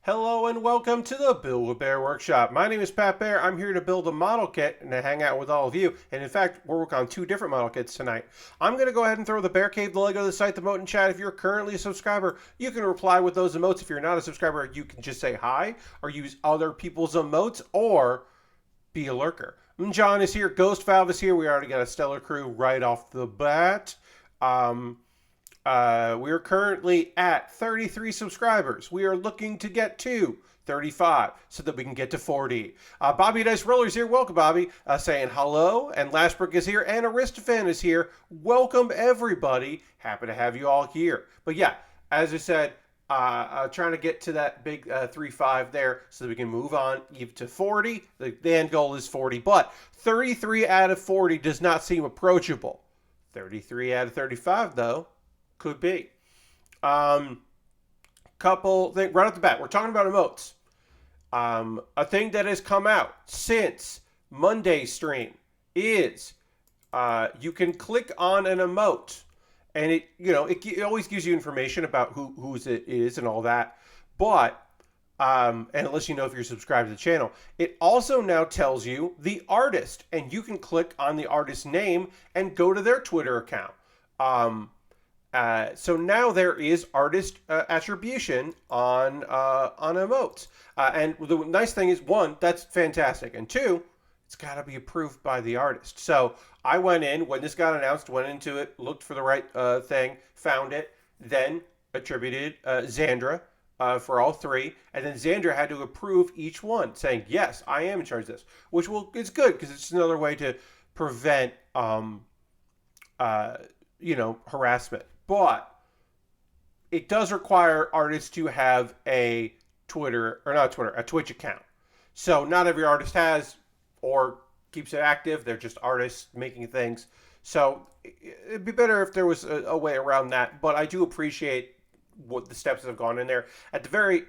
Hello and welcome to the Build With Baer Workshop. My name is Pat Bear. I'm here to build a model kit and to hang out with all of you. And in fact, we're working on two different model kits tonight. I'm going to go ahead and throw the Bear Cave, the Lego, the site, the emote in chat. If you're currently a subscriber, you can reply with those emotes. If you're not a subscriber, you can just say hi or use other people's emotes or be a lurker. John is here. Ghost Valve is here. We already got a stellar crew right off the bat. Um, we're currently at 33 subscribers. We are looking to get to 35 so that we can get to 40. Bobby Dice Roller's here. Welcome, Bobby. Saying hello. And Lashbrook is here. And Aristophan is here. Welcome, everybody. Happy to have you all here. But yeah, as I said, trying to get to that big 3-5 there so that we can move on even to 40. The end goal is 40, but 33 out of 40 does not seem approachable. 33 out of 35, though, could be. Couple things right off the bat. We're talking about emotes. A thing that has come out since Monday's stream is you can click on an emote, and it always gives you information about whose it is and all that. But and unless you know if you're subscribed to the channel, it also now tells you the artist, and you can click on the artist's name and go to their Twitter account. So now there is artist attribution on emotes, and the nice thing is, one, that's fantastic, and two, it's got to be approved by the artist. So I went in when this got announced, went into it, looked for the right thing, found it, then attributed Xandra for all three, and then Xandra had to approve each one, saying yes, I am in charge of this, which is good because it's another way to prevent harassment. But it does require artists to have a Twitch account. So not every artist has or keeps it active. They're just artists making things. So it'd be better if there was a way around that. But I do appreciate what the steps that have gone in there. At the very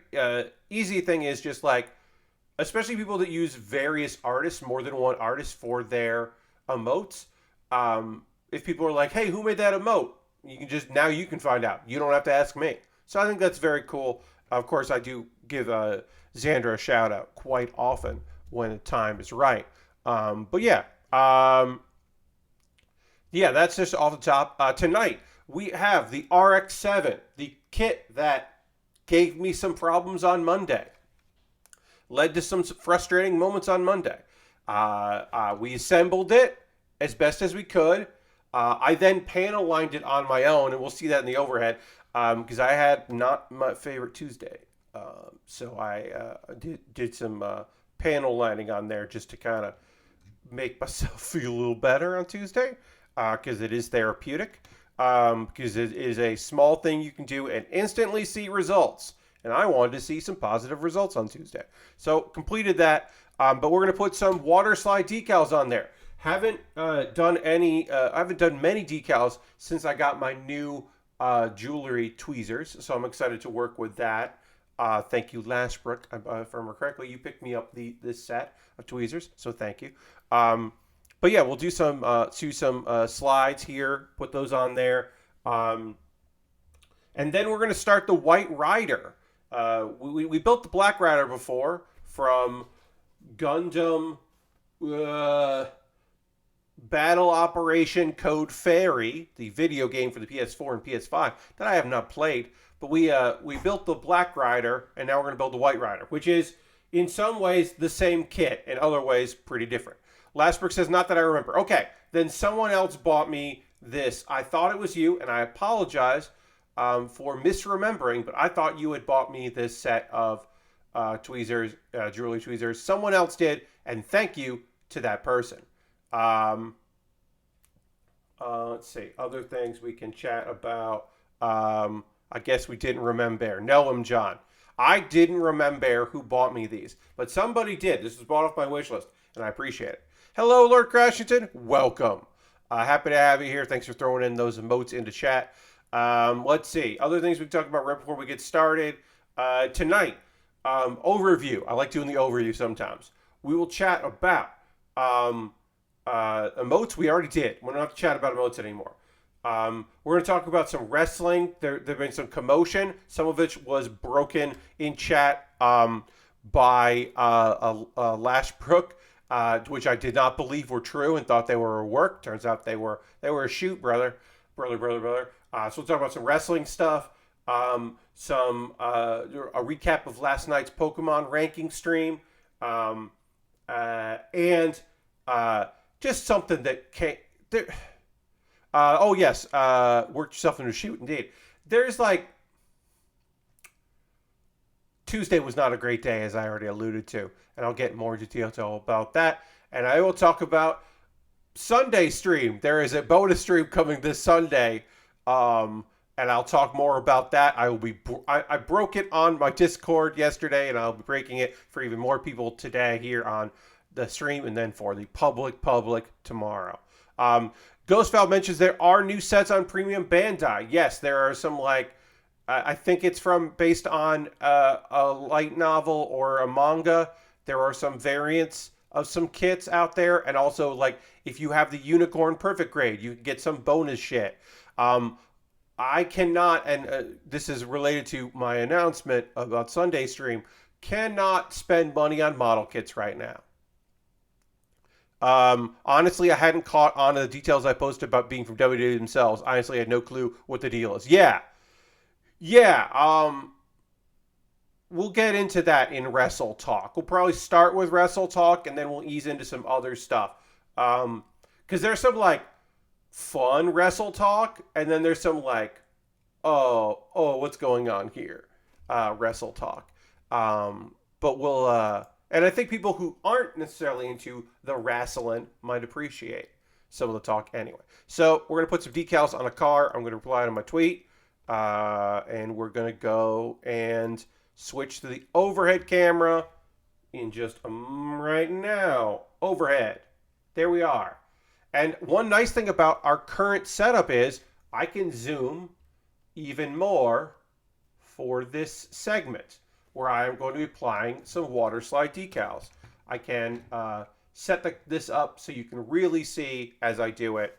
easy thing is just like, especially people that use various artists, more than one artist for their emotes. If people are like, hey, who made that emote? Now you can find out. You don't have to ask me. So I think that's very cool. Of course, I do give Xandra a shout out quite often when the time is right. But yeah, that's just off the top. Tonight we have the RX-7, the kit that gave me some problems on Monday, led to some frustrating moments on Monday. We assembled it as best as we could. I then panel lined it on my own, and we'll see that in the overhead, because I had not my favorite Tuesday. So I did some panel lining on there just to kind of make myself feel a little better on Tuesday, because it is therapeutic, because it is a small thing you can do and instantly see results. And I wanted to see some positive results on Tuesday. So completed that, but we're going to put some water slide decals on there. Haven't done many decals since I got my new jewelry tweezers, so I'm excited to work with that. Thank you, Lashbrook. If I remember correctly, you picked me up this set of tweezers, so thank you. But yeah, we'll do some slides here, put those on there, and then we're going to start the White Rider. We built the Black Rider before from Gundam. Battle Operation Code Fairy, the video game for the PS4 and PS5 that I have not played. But we built the Black Rider, and now we're going to build the White Rider, which is in some ways the same kit, in other ways pretty different. Lastbrook says, not that I remember. Okay, then someone else bought me this. I thought it was you, and I apologize for misremembering, but I thought you had bought me this set of tweezers, jewelry tweezers. Someone else did, and thank you to that person. Let's see, other things we can chat about. I guess we didn't remember. No, John. I didn't remember who bought me these, but somebody did. This was bought off my wish list, and I appreciate it. Hello, Lord Crashington. Welcome. Happy to have you here. Thanks for throwing in those emotes into chat. Let's see. Other things we can talk about right before we get started. Tonight, overview. I like doing the overview sometimes. We will chat about emotes we already did. We don't have to chat about emotes anymore. We're going to talk about some wrestling. There've been some commotion. Some of it was broken in chat by Lashbrook, which I did not believe were true and thought they were a work. Turns out they were a shoot, brother. So we'll talk about some wrestling stuff. A recap of last night's Pokemon ranking stream, and just something that came. Oh yes, worked yourself into a shoot. Indeed, there's like Tuesday was not a great day, as I already alluded to, and I'll get more detail about that. And I will talk about Sunday stream. There is a bonus stream coming this Sunday, and I'll talk more about that. I broke it on my Discord yesterday, and I'll be breaking it for even more people today here on the stream, and then for the public tomorrow. Ghostval mentions there are new sets on Premium Bandai. Yes, there are some, like, I think it's based on a light novel or a manga. There are some variants of some kits out there, and also, like, if you have the Unicorn Perfect Grade, you can get some bonus shit. I cannot, and this is related to my announcement about Sunday stream, cannot spend money on model kits right now. Honestly, I hadn't caught on to the details I posted about being from WWE themselves. Honestly, I had no clue what the deal is. Yeah. We'll get into that in Wrestle Talk. We'll probably start with Wrestle Talk, and then we'll ease into some other stuff. Because there's some, like, fun Wrestle Talk, and then there's some, like, oh, what's going on here? Wrestle Talk. But we'll, and I think people who aren't necessarily into the wrestling might appreciate some of the talk anyway. So we're going to put some decals on a car. I'm going to reply to my tweet. And we're going to go and switch to the overhead camera in just right now. Overhead. There we are. And one nice thing about our current setup is I can zoom even more for this segment, where I am going to be applying some water slide decals. I can set this up so you can really see as I do it,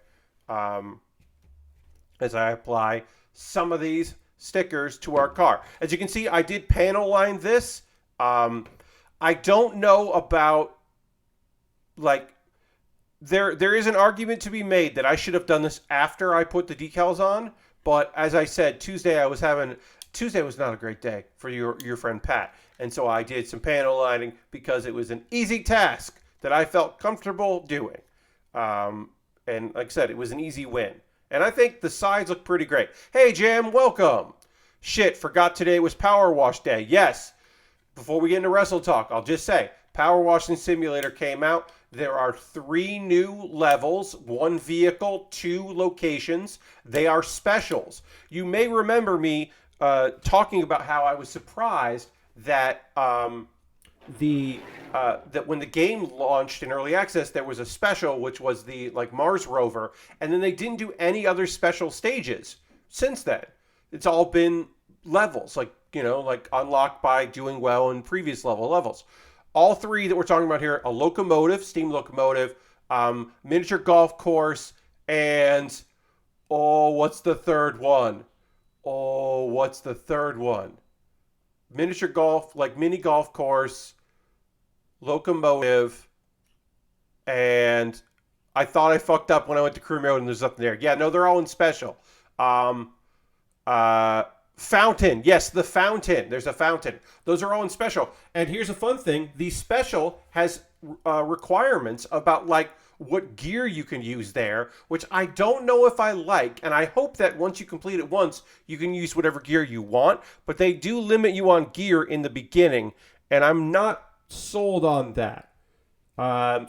as I apply some of these stickers to our car. As you can see, I did panel line this. I don't know about, like, there is an argument to be made that I should have done this after I put the decals on, but as I said, Tuesday was not a great day for your friend Pat. And so I did some panel lining because it was an easy task that I felt comfortable doing. And like I said, it was an easy win. And I think the sides look pretty great. Hey, Jam, welcome. Shit, forgot today was Power Wash Day. Yes. Before we get into Wrestle Talk, I'll just say, Power Washing Simulator came out. There are 3 new levels, 1 vehicle, 2 locations. They are specials. You may remember me talking about how I was surprised that that when the game launched in early access, there was a special, which was the, like, Mars rover, and then they didn't do any other special stages since then. It's all been levels, like, you know, like unlocked by doing well in previous levels. All 3 that we're talking about here: a locomotive, steam locomotive, miniature golf course, and what's the third one? Miniature golf, like mini golf course, locomotive, and I thought I fucked up when I went to crew mode and there's nothing there. Yeah, no, they're all in special. Fountain. Yes, the fountain. There's a fountain. Those are all in special. And here's a fun thing. The special has requirements about, like, what gear you can use there, which I don't know if I like. And I hope that once you complete it once, you can use whatever gear you want. But they do limit you on gear in the beginning. And I'm not sold on that.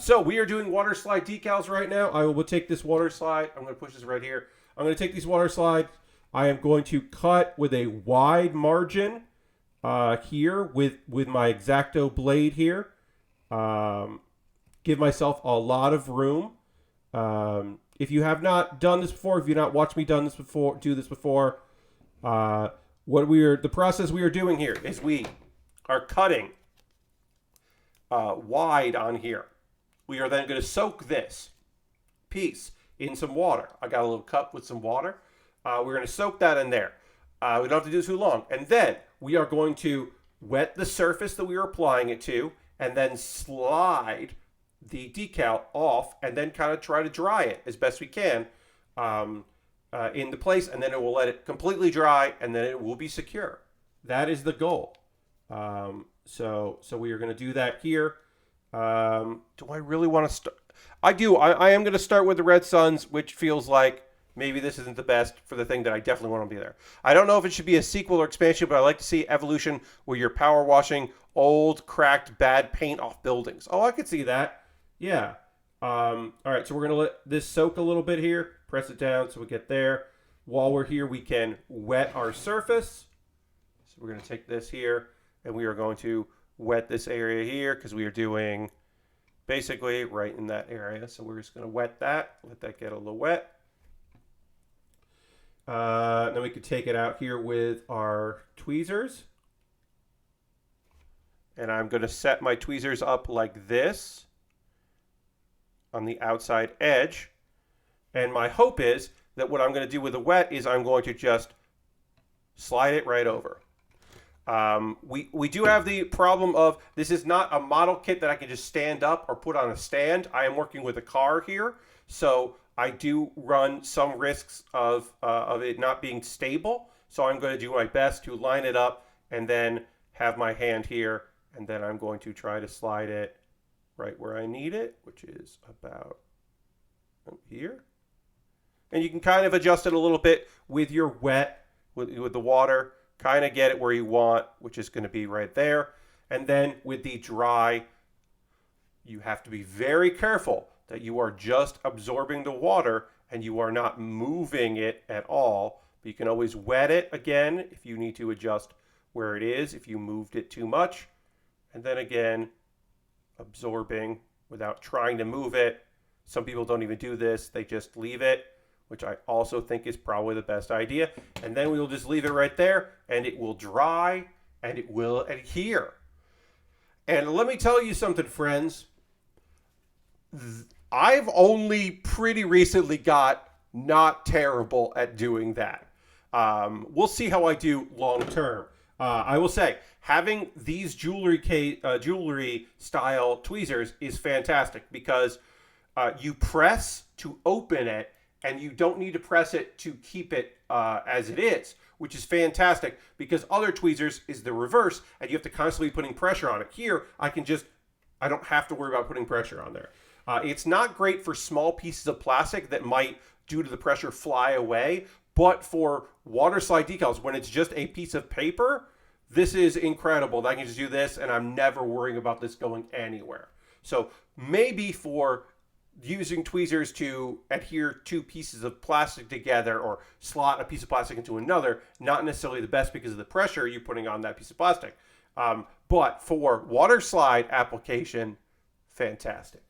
So we are doing water slide decals right now. I will take this water slide. I'm going to push this right here. I'm going to take these water slides. I am going to cut with a wide margin here with my X-Acto blade here. Give myself a lot of room. If you have not done this before, if you've not watched me do this before, the process we are doing here is we are cutting wide on here. We are then going to soak this piece in some water. I got a little cup with some water. We're going to soak that in there. We don't have to do too long. And then we are going to wet the surface that we are applying it to, and then slide the decal off, and then kind of try to dry it as best we can into place, and then it will let it completely dry, and then it will be secure. That is the goal. So we are going to do that here. Do I really want to start? I do. I am going to start with the Red Suns, which feels like maybe this isn't the best for the thing that I definitely want to be there. I don't know if it should be a sequel or expansion, but I like to see evolution where you're power washing old, cracked, bad paint off buildings. Oh, I could see that. Yeah. All right, so we're going to let this soak a little bit here. Press it down so we get there. While we're here, we can wet our surface. So we're going to take this here, and we are going to wet this area here because we are doing basically right in that area. So we're just going to wet that, let that get a little wet. Then we could take it out here with our tweezers. And I'm going to set my tweezers up like this on the outside edge. And my hope is that what I'm going to do with the wet is I'm going to just slide it right over. We do have the problem of this is not a model kit that I can just stand up or put on a stand. I am working with a car here, so I do run some risks of it not being stable. So I'm going to do my best to line it up and then have my hand here, and then I'm going to try to slide it right where I need it, which is about here. And you can kind of adjust it a little bit with your wet, with the water. Kind of get it where you want, which is going to be right there. And then with the dry, you have to be very careful that you are just absorbing the water and you are not moving it at all. But you can always wet it again if you need to adjust where it is, if you moved it too much. And then again, absorbing without trying to move it. Some people don't even do this. They just leave it, which I also think is probably the best idea. And then we will just leave it right there, and it will dry, and it will adhere. And let me tell you something, friends. I've only pretty recently got not terrible at doing that. We'll see how I do long term. I will say, having these jewelry style tweezers is fantastic because you press to open it, and you don't need to press it to keep it as it is, which is fantastic because other tweezers is the reverse, and you have to constantly be putting pressure on it. Here, I don't have to worry about putting pressure on there. It's not great for small pieces of plastic that might, due to the pressure, fly away, but for water slide decals, when it's just a piece of paper, this is incredible. I can just do this, and I'm never worrying about this going anywhere. So maybe for using tweezers to adhere two pieces of plastic together or slot a piece of plastic into another, not necessarily the best because of the pressure you're putting on that piece of plastic. But for water slide application, fantastic.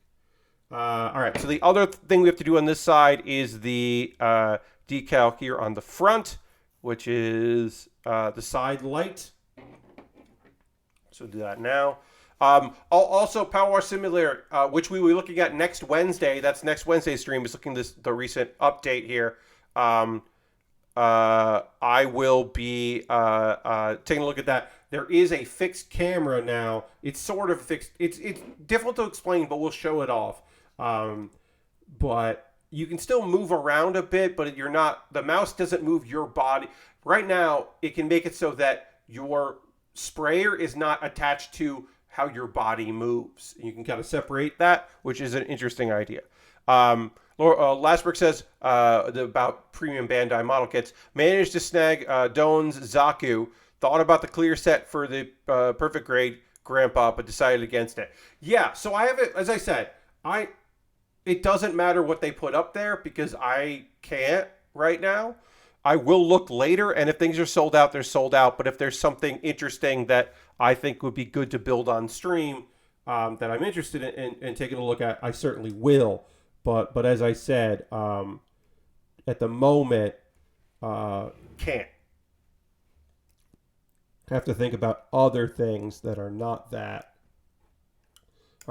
All right, so the other thing we have to do on this side is the decal here on the front, which is the side light. So do that now. Also, Power Wash Simulator, which we will be looking at next Wednesday. That's next Wednesday's stream. Is looking at the recent update here. I will be taking a look at that. There is a fixed camera now. It's sort of fixed. It's difficult to explain, but we'll show it off. But you can still move around a bit, but you're not. The mouse doesn't move your body. Right now, it can make it so that your sprayer is not attached to how your body moves. You can kind of separate that, which is an interesting idea. Lasberg says about premium Bandai model kits, managed to snag Doan's Zaku, thought about the clear set for the perfect grade Grandpa, but decided against it. Yeah, so I have it, as I said, it doesn't matter what they put up there because I can't right now. I will look later, and if things are sold out, they're sold out. But if there's something interesting that I think would be good to build on stream that I'm interested in taking a look at, I certainly will. But as I said, at the moment, can't. Have to think about other things that are not that.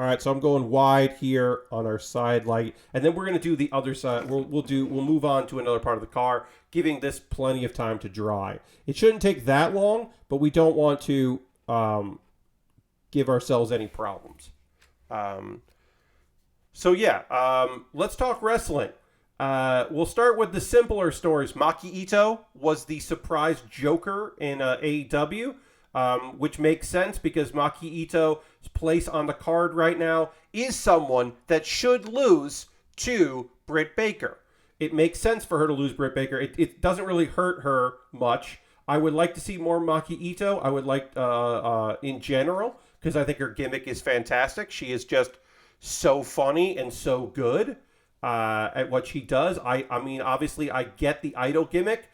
All right, so I'm going wide here on our side light, and then we're going to do the other side. We'll move on to another part of the car, giving this plenty of time to dry. It shouldn't take that long, but we don't want to give ourselves any problems. Let's talk wrestling. We'll start with the simpler stories. Maki Ito was the surprise Joker in AEW. Which makes sense because Maki Ito's place on the card right now is someone that should lose to Britt Baker. It makes sense for her to lose Britt Baker. It doesn't really hurt her much. I would like to see more Maki Ito. I would like, in general, because I think her gimmick is fantastic. She is just so funny and so good at what she does. I mean, obviously, I get the idol gimmick,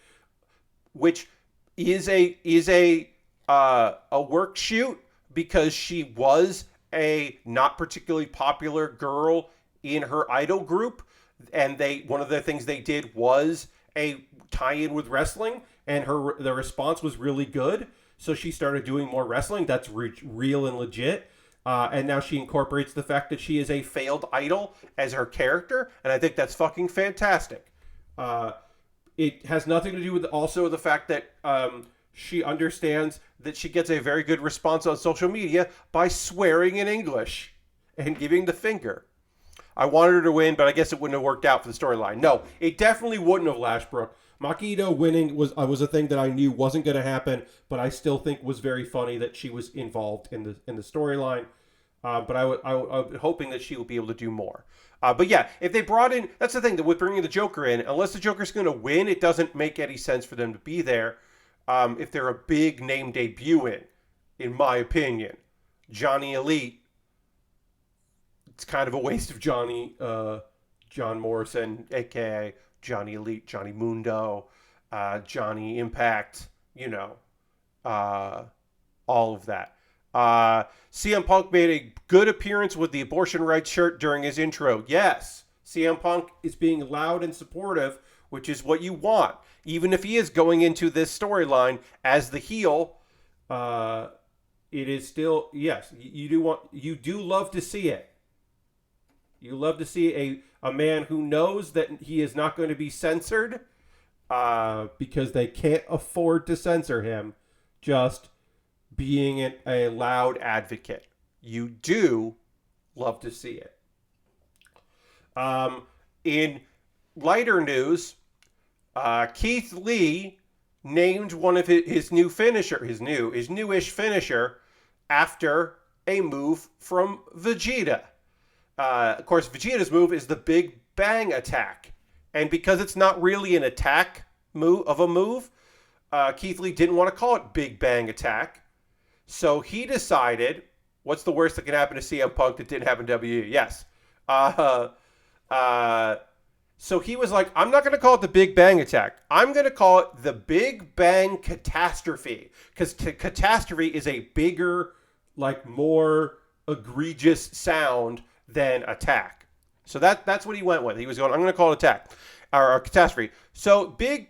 which is a work shoot because she was a not particularly popular girl in her idol group, and one of the things they did was a tie-in with wrestling, and the response was really good. So she started doing more wrestling. That's real and legit. And now she incorporates the fact that she is a failed idol as her character, and I think that's fucking fantastic. It has nothing to do with also the fact that she understands that she gets a very good response on social media by swearing in English and giving the finger. I wanted her to win, but I guess it wouldn't have worked out for the storyline. No, it definitely wouldn't have, Lashbrook. Maki Ito winning was a thing that I knew wasn't going to happen, but I still think was very funny that she was involved in the storyline. But I was hoping that she would be able to do more. But yeah, if they brought in, that's the thing, that with bringing the Joker in, unless the Joker's going to win, it doesn't make any sense for them to be there. If they're a big name debuting, in my opinion, Johnny Elite, it's kind of a waste of John Morrison, aka Johnny Elite, Johnny Mundo, Johnny Impact, all of that. CM Punk made a good appearance with the abortion rights shirt during his intro. Yes, CM Punk is being loud and supportive, which is what you want. Even if he is going into this storyline as the heel, it is still, yes, you do love to see it. You love to see a man who knows that he is not going to be censored because they can't afford to censor him, just being a loud advocate. You do love to see it. In lighter news, Keith Lee named one of his new finisher, his newish finisher, after a move from Vegeta. Of course, Vegeta's move is the Big Bang attack, and because it's not really an attack move, Keith Lee didn't want to call it Big Bang attack, so he decided, what's the worst that can happen to CM Punk that didn't happen to WWE? Yes. So he was like, I'm not going to call it the Big Bang attack. I'm going to call it the Big Bang catastrophe. Because catastrophe is a bigger, more egregious sound than attack. So that's what he went with. He was going, I'm going to call it attack. Or catastrophe. So Big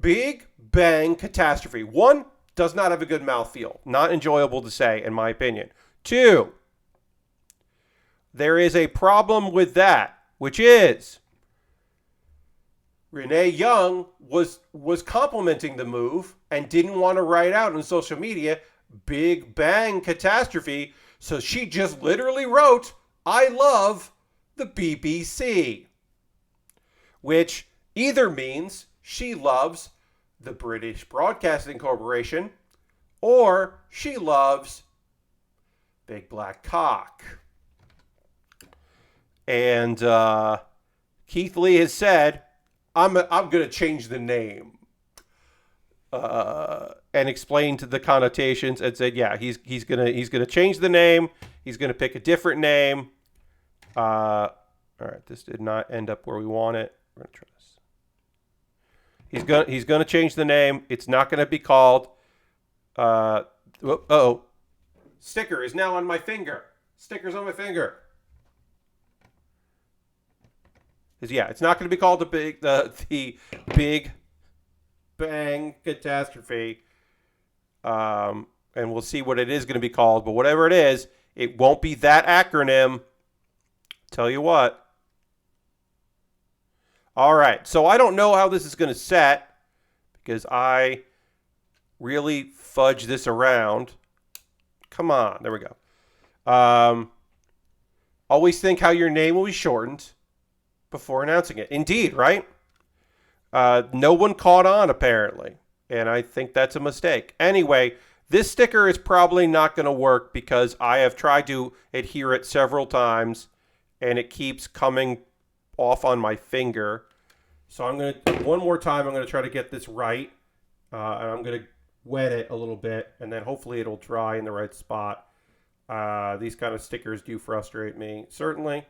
Bang catastrophe. 1, does not have a good mouthfeel. Not enjoyable to say, in my opinion. 2, there is a problem with that, which is Renee Young was complimenting the move and didn't want to write out on social media Big Bang catastrophe, so she just literally wrote, I love the BBC, which either means she loves the British Broadcasting Corporation or she loves Big Black Cock. And Keith Lee has said, I'm going to change the name, and explained the connotations and said, yeah, he's gonna change the name. He's gonna pick a different name. All right, this did not end up where we want it. We're gonna try this. He's gonna change the name. It's not gonna be called. Sticker is now on my finger. Sticker's on my finger. Yeah, it's not going to be called the Big Bang catastrophe, and we'll see what it is going to be called. But whatever it is, It won't be that acronym. Tell you what. All right. So I don't know how this is going to set because I really fudge this around. Come on. There we go. Always think how your name will be shortened before announcing it. Indeed, right? No one caught on, apparently. And I think that's a mistake. Anyway, this sticker is probably not going to work because I have tried to adhere it several times and it keeps coming off on my finger. So I'm going to, one more time, I'm going to try to get this right. And I'm going to wet it a little bit and then hopefully it'll dry in the right spot. These kind of stickers do frustrate me, certainly.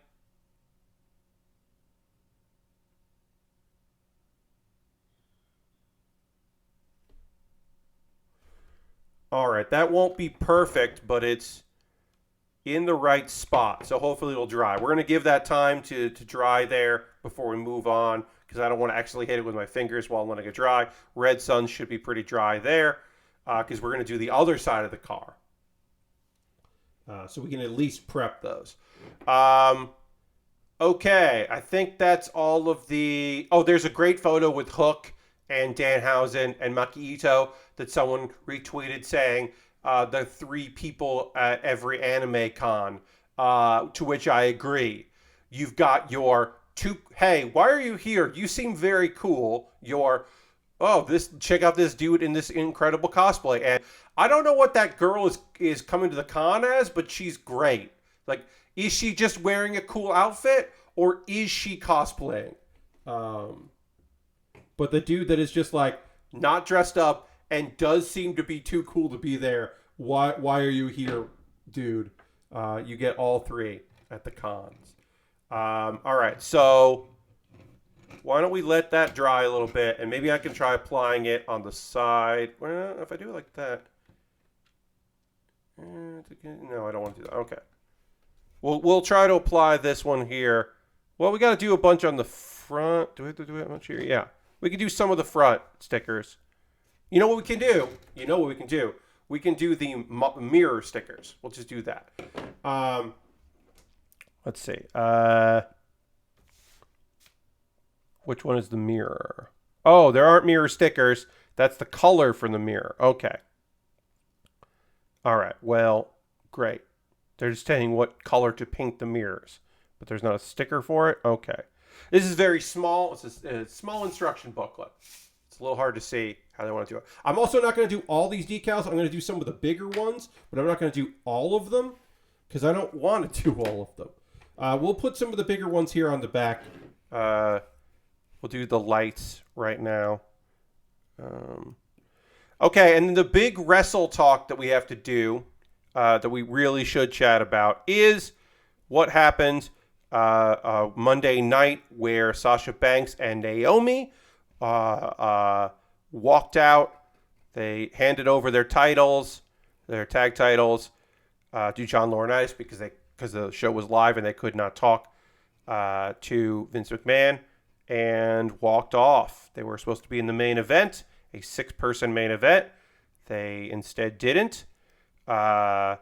All right, that won't be perfect, but it's in the right spot. So hopefully it'll dry. We're going to give that time to dry there before we move on because I don't want to actually hit it with my fingers while I'm letting it dry. Red Sun should be pretty dry there because we're going to do the other side of the car. So we can at least prep those. Okay, I think that's all of the... Oh, there's a great photo with Hook and Danhausen and Maki Ito that someone retweeted saying the 3 people at every anime con, to which I agree. You've got your hey, why are you here? You seem very cool. Your, check out this dude in this incredible cosplay. And I don't know what that girl is coming to the con as, but she's great. Like, is she just wearing a cool outfit or is she cosplaying? But the dude that is just like not dressed up and does seem to be too cool to be there. Why are you here, dude? You get all 3 at the cons. All right, so why don't we let that dry a little bit, and maybe I can try applying it on the side. Well, if I do it like that. No, I don't want to do that. Okay. We'll try to apply this one here. Well, we got to do a bunch on the front. Do we have to do it much here? Yeah. We can do some of the front stickers. You know what we can do? We can do the mirror stickers. We'll just do that. Let's see. Which one is the mirror? Oh, there aren't mirror stickers. That's the color from the mirror. Okay. All right. Well, great. They're just saying what color to paint the mirrors. But there's not a sticker for it? Okay. This is very small. It's a small instruction booklet. It's a little hard to see how they want to do it. I'm also not going to do all these decals. I'm going to do some of the bigger ones, but I'm not going to do all of them because I don't want to do all of them. We'll put some of the bigger ones here on the back. We'll do the lights right now. Okay, and the big wrestle talk that we have to do, that we really should chat about, is what happened Monday night where Sasha Banks and Naomi walked out. They handed over their titles, their tag titles, to John Laurinaitis because the show was live and they could not talk to Vince McMahon, and walked off. They were supposed to be in the main event, a 6-person main event. They instead didn't. Lots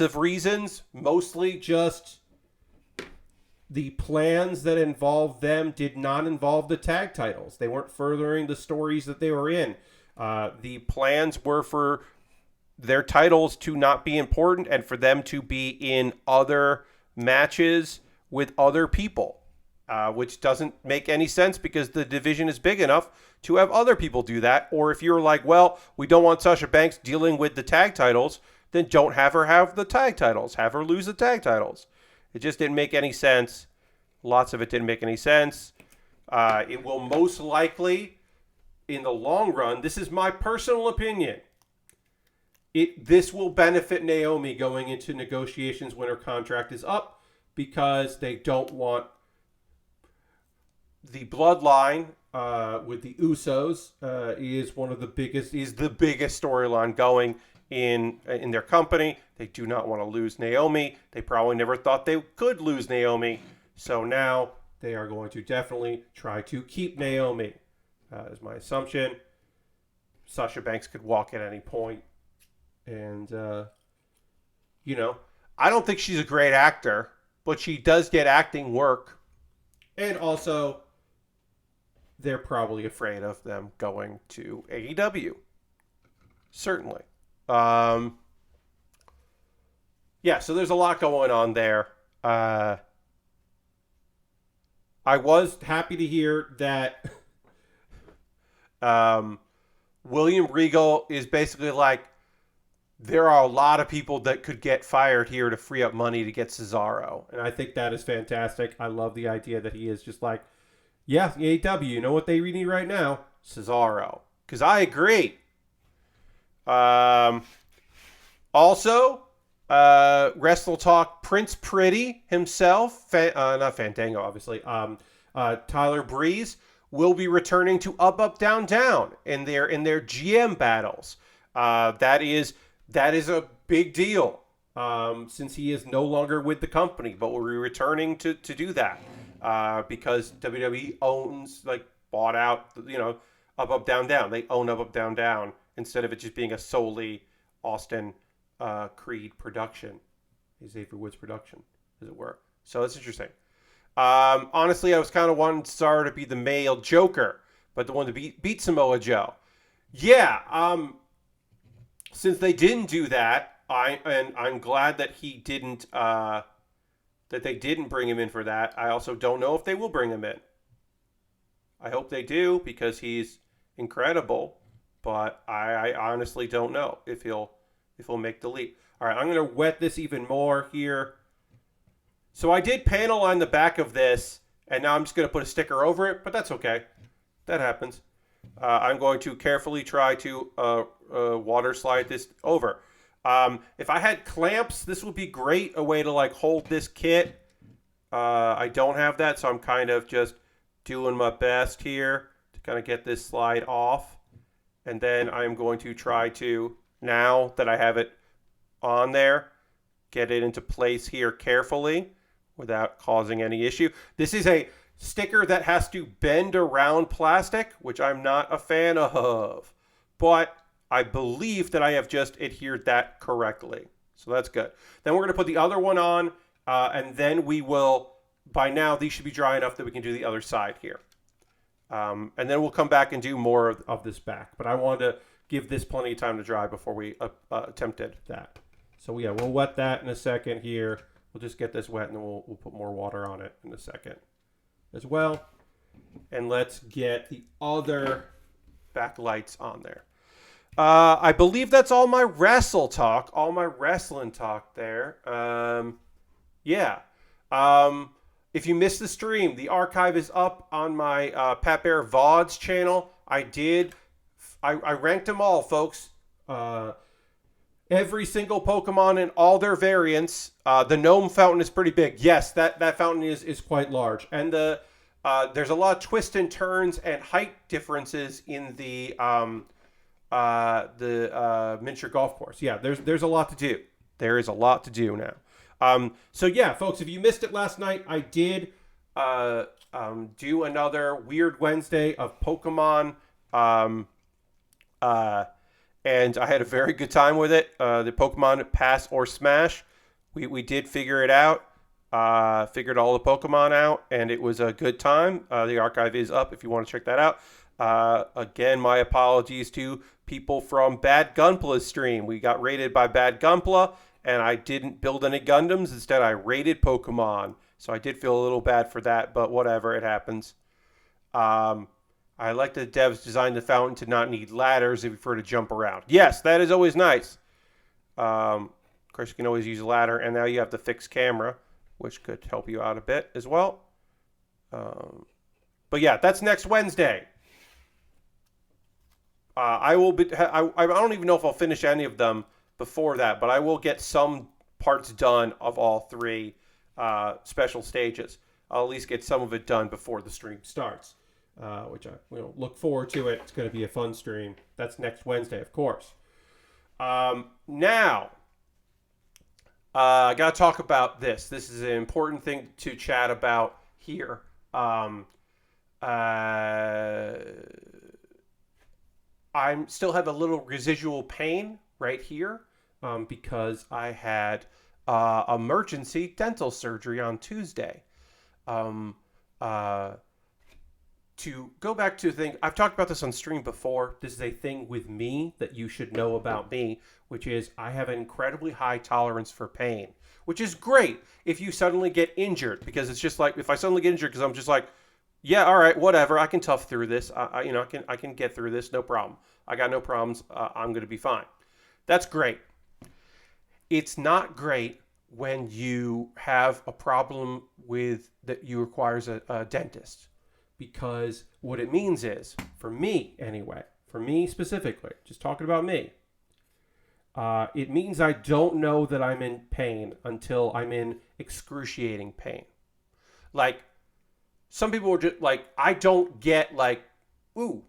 of reasons, mostly just the plans that involved them did not involve the tag titles. They weren't furthering the stories that they were in. The plans were for their titles to not be important and for them to be in other matches with other people, which doesn't make any sense because the division is big enough to have other people do that. Or if you're like, well, we don't want Sasha Banks dealing with the tag titles, then don't have her have the tag titles. Have her lose the tag titles. It just didn't make any sense. Lots of it didn't make any sense. It will most likely, in the long run, this is my personal opinion, this will benefit Naomi going into negotiations when her contract is up because they don't want the bloodline with the Usos is the biggest storyline going in their company. They do not want to lose Naomi. They probably never thought they could lose Naomi. So now they are going to definitely try to keep Naomi, is my assumption. Sasha Banks could walk at any point. And You know, I don't think she's a great actor, but she does get acting work. And also, they're probably afraid of them going to AEW. Certainly. Um, yeah, so there's a lot going on there. Uh, I was happy to hear that um, William Regal is basically like, there are a lot of people that could get fired here to free up money to get Cesaro. And I think that is fantastic. I love the idea that he is just like, yeah, AEW, you know what they need right now? Cesaro. Because I agree. Um, Also, Wrestle Talk Prince Pretty himself, not Fandango, obviously. Tyler Breeze will be returning to Up Up Down Down in their GM battles. That is a big deal since he is no longer with the company, but will be returning to do that because WWE owns bought out Up Up Down Down. They own Up Up Down Down instead of it just being a solely Austin Creed production, Xavier Woods production, as it were. So that's interesting. Honestly, I was kind of wanting Cesaro to be the male Joker, but the one to beat Samoa Joe. Yeah. Since they didn't do that, I'm glad that he didn't. That they didn't bring him in for that. I also don't know if they will bring him in. I hope they do because he's incredible, but I honestly don't know if he'll make the leap. All right, I'm going to wet this even more here. So I did panel on the back of this, and now I'm just going to put a sticker over it, but that's okay. That happens. I'm going to carefully try to water slide this over. If I had clamps, this would be great, a way to hold this kit. I don't have that, so I'm kind of just doing my best here to kind of get this slide off. And then I'm going to try to, now that I have it on there, get it into place here carefully without causing any issue. This is a sticker that has to bend around plastic, which I'm not a fan of. But I believe that I have just adhered that correctly. So that's good. Then we're going to put the other one on, and then we will, by now, these should be dry enough that we can do the other side here. And then we'll come back and do more of this back. But I wanted to give this plenty of time to dry before we attempted that. So yeah, we'll wet that in a second here. We'll just get this wet and then we'll put more water on it in a second as well. And let's get the other backlights on there. I believe that's all my wrestle talk, all my wrestling talk there. Yeah. If you missed the stream, the archive is up on my Pat Bear VODs channel. I ranked them all, folks. Every single Pokemon in all their variants. The Gnome Fountain is pretty big. Yes, that fountain is quite large. And there's a lot of twists and turns and height differences in the miniature golf course. Yeah, there's a lot to do. There is a lot to do now. So yeah, folks, if you missed it last night, I did do another Weird Wednesday of Pokemon. And I had a very good time with it. The Pokemon Pass or Smash, we did figure it out. Figured all the Pokemon out, and it was a good time. The archive is up if you want to check that out. Again, my apologies to people from Bad Gunpla's stream. We got raided by Bad Gunpla, and I didn't build any Gundams. Instead, I raided Pokemon. So I did feel a little bad for that, but whatever, it happens. I like that devs designed the fountain to not need ladders if you prefer to jump around. Yes, that is always nice. Of course, you can always use a ladder, and now you have the fixed camera, which could help you out a bit as well. But yeah, that's next Wednesday. I don't even know if I'll finish any of them before that, but I will get some parts done of all three special stages. I'll at least get some of it done before the stream starts. Which I look forward to it. It's going to be a fun stream. That's next Wednesday, of course. Now, I got to talk about this. This is an important thing to chat about here. I still have a little residual pain right here. because I had emergency dental surgery on Tuesday. Um, uh, to go back to the thing, I've talked about this on stream before. This is a thing with me that you should know about me, which is I have an incredibly high tolerance for pain, which is great if you suddenly get injured, because it's just like if I suddenly get injured because I'm just like, yeah, all right, whatever, I can tough through this. I can get through this, no problem. I got no problems. I'm going to be fine. That's great. It's not great when you have a problem with that you requires a dentist, because what it means is, for me anyway, for me specifically, just talking about me, it means I don't know that I'm in pain until I'm in excruciating pain. Like, some people are just like, I don't get like, ooh,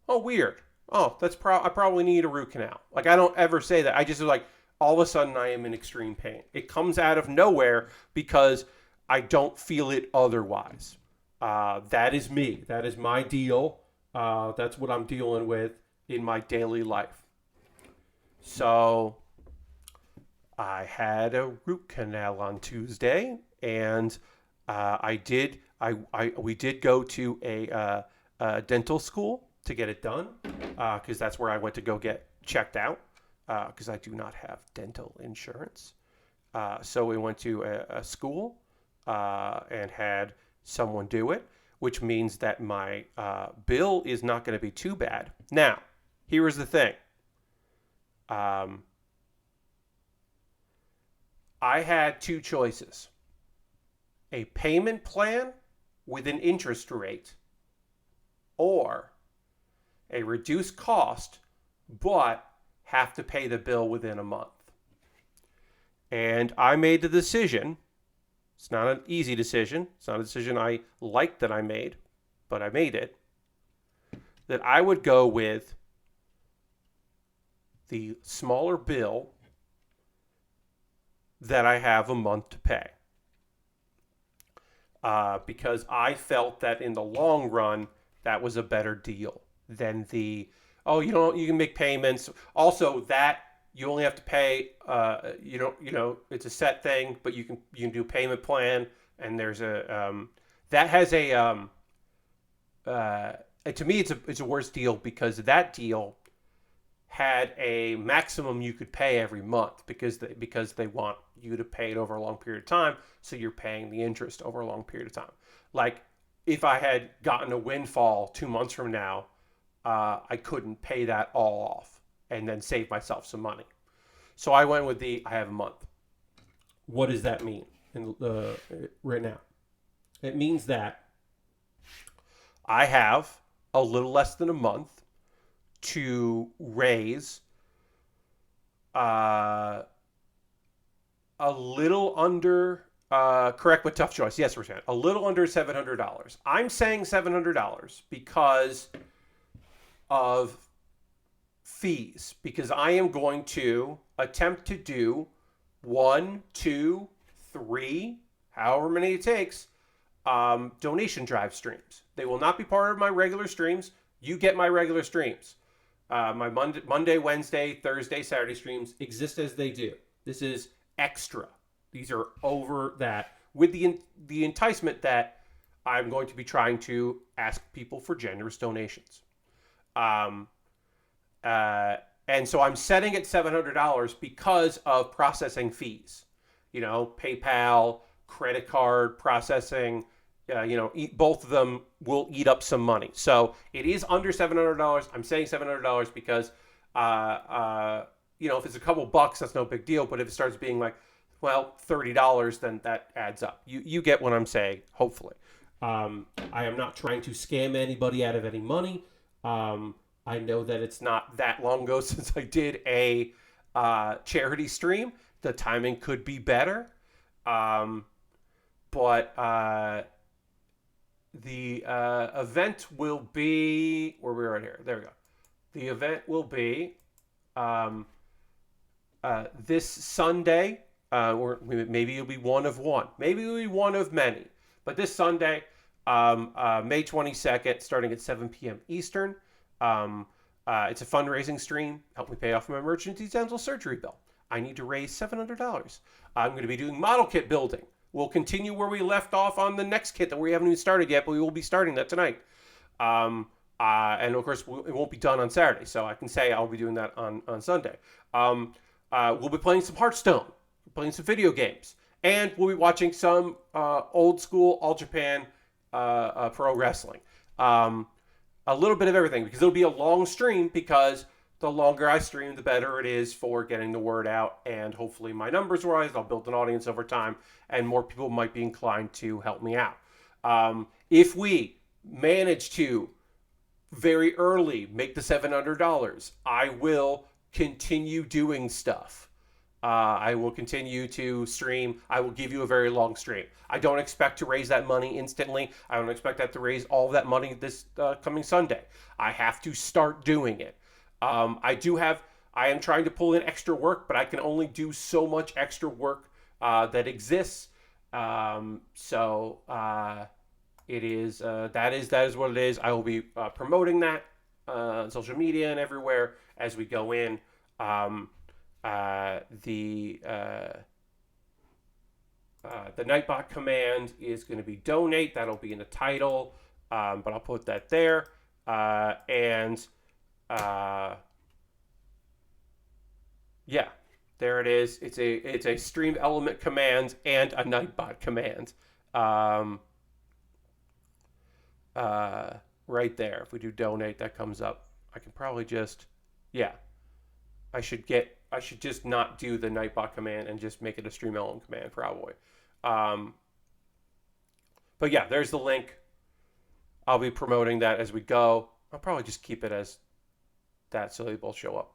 oh, weird. Oh, I probably need a root canal. Like, I don't ever say that. I just like, all of a sudden I am in extreme pain. It comes out of nowhere because I don't feel it otherwise. That is me. That is my deal. That's what I'm dealing with in my daily life. So I had a root canal on Tuesday, and we did go to a dental school to get it done, because that's where I went to go get checked out, because I do not have dental insurance. So we went to a school and had someone do it, which means that my bill is not going to be too bad. Now, here is the thing. I had two choices: a payment plan with an interest rate, or a reduced cost but have to pay the bill within a month. And I made the decision. It's not an easy decision. It's not a decision I like that I made, but I made it. That I would go with the smaller bill that I have a month to pay. Because I felt that in the long run, that was a better deal than you can make payments. Also, that you only have to pay, it's a set thing, but you can do a payment plan, and there's that has to me, it's a worse deal, because that deal had a maximum you could pay every month, because they want you to pay it over a long period of time, so you're paying the interest over a long period of time. Like, if I had gotten a windfall 2 months from now, I couldn't pay that all off and then save myself some money. So I went with I have a month. What does that mean right now? It means that I have a little less than a month to raise a little under, correct but tough choice. Yes, Rashan, a little under $700. I'm saying $700 because of fees, because I am going to attempt to do 1, 2, 3, however many it takes, donation drive streams. They will not be part of my regular streams. You get my regular streams. My Monday, Wednesday, Thursday, Saturday streams exist as they do. This is extra. These are over that, with the enticement that I'm going to be trying to ask people for generous donations. And so I'm setting it $700 because of processing fees. PayPal, credit card processing, both of them will eat up some money. So it is under $700. I'm saying $700 because, if it's a couple bucks, that's no big deal. But if it starts being like, well, $30, then that adds up. You get what I'm saying, hopefully. I am not trying to scam anybody out of any money. I know that it's not that long ago since I did a charity stream. The timing could be better. But the event will be, where we're right here. There we go. The event will be this Sunday, or maybe it'll be one of one. Maybe it'll be one of many. But this Sunday, May 22nd, starting at 7 p.m. Eastern. It's a fundraising stream. Help me pay off my emergency dental surgery bill. I need to raise $700. I'm going to be doing model kit building. We'll continue where we left off on the next kit that we haven't even started yet, but we will be starting that tonight. And of course, it won't be done on Saturday, so I can say I'll be doing that on Sunday. We'll be playing some Hearthstone, playing some video games, and we'll be watching some old school All Japan pro wrestling. A little bit of everything, because it'll be a long stream, because the longer I stream, the better it is for getting the word out, and hopefully my numbers rise. I'll build an audience over time, and more people might be inclined to help me out. If we manage to very early make the $700, I will continue doing stuff. I will continue to stream. I will give you a very long stream. I don't expect to raise that money instantly. I don't expect that to raise all of that money this coming Sunday. I have to start doing it. I am trying to pull in extra work, but I can only do so much extra work that exists. It is that is what it is. I will be promoting that on social media and everywhere as we go in. The Nightbot command is going to be donate. That'll be in the title, but I'll put that there. Yeah, there it is. It's a streamed element command and a Nightbot command. Right there. If we do donate, that comes up. I can probably just, yeah. I should just not do the Nightbot command and just make it a stream element command, probably. But yeah, there's the link. I'll be promoting that as we go. I'll probably just keep it as that so they both show up.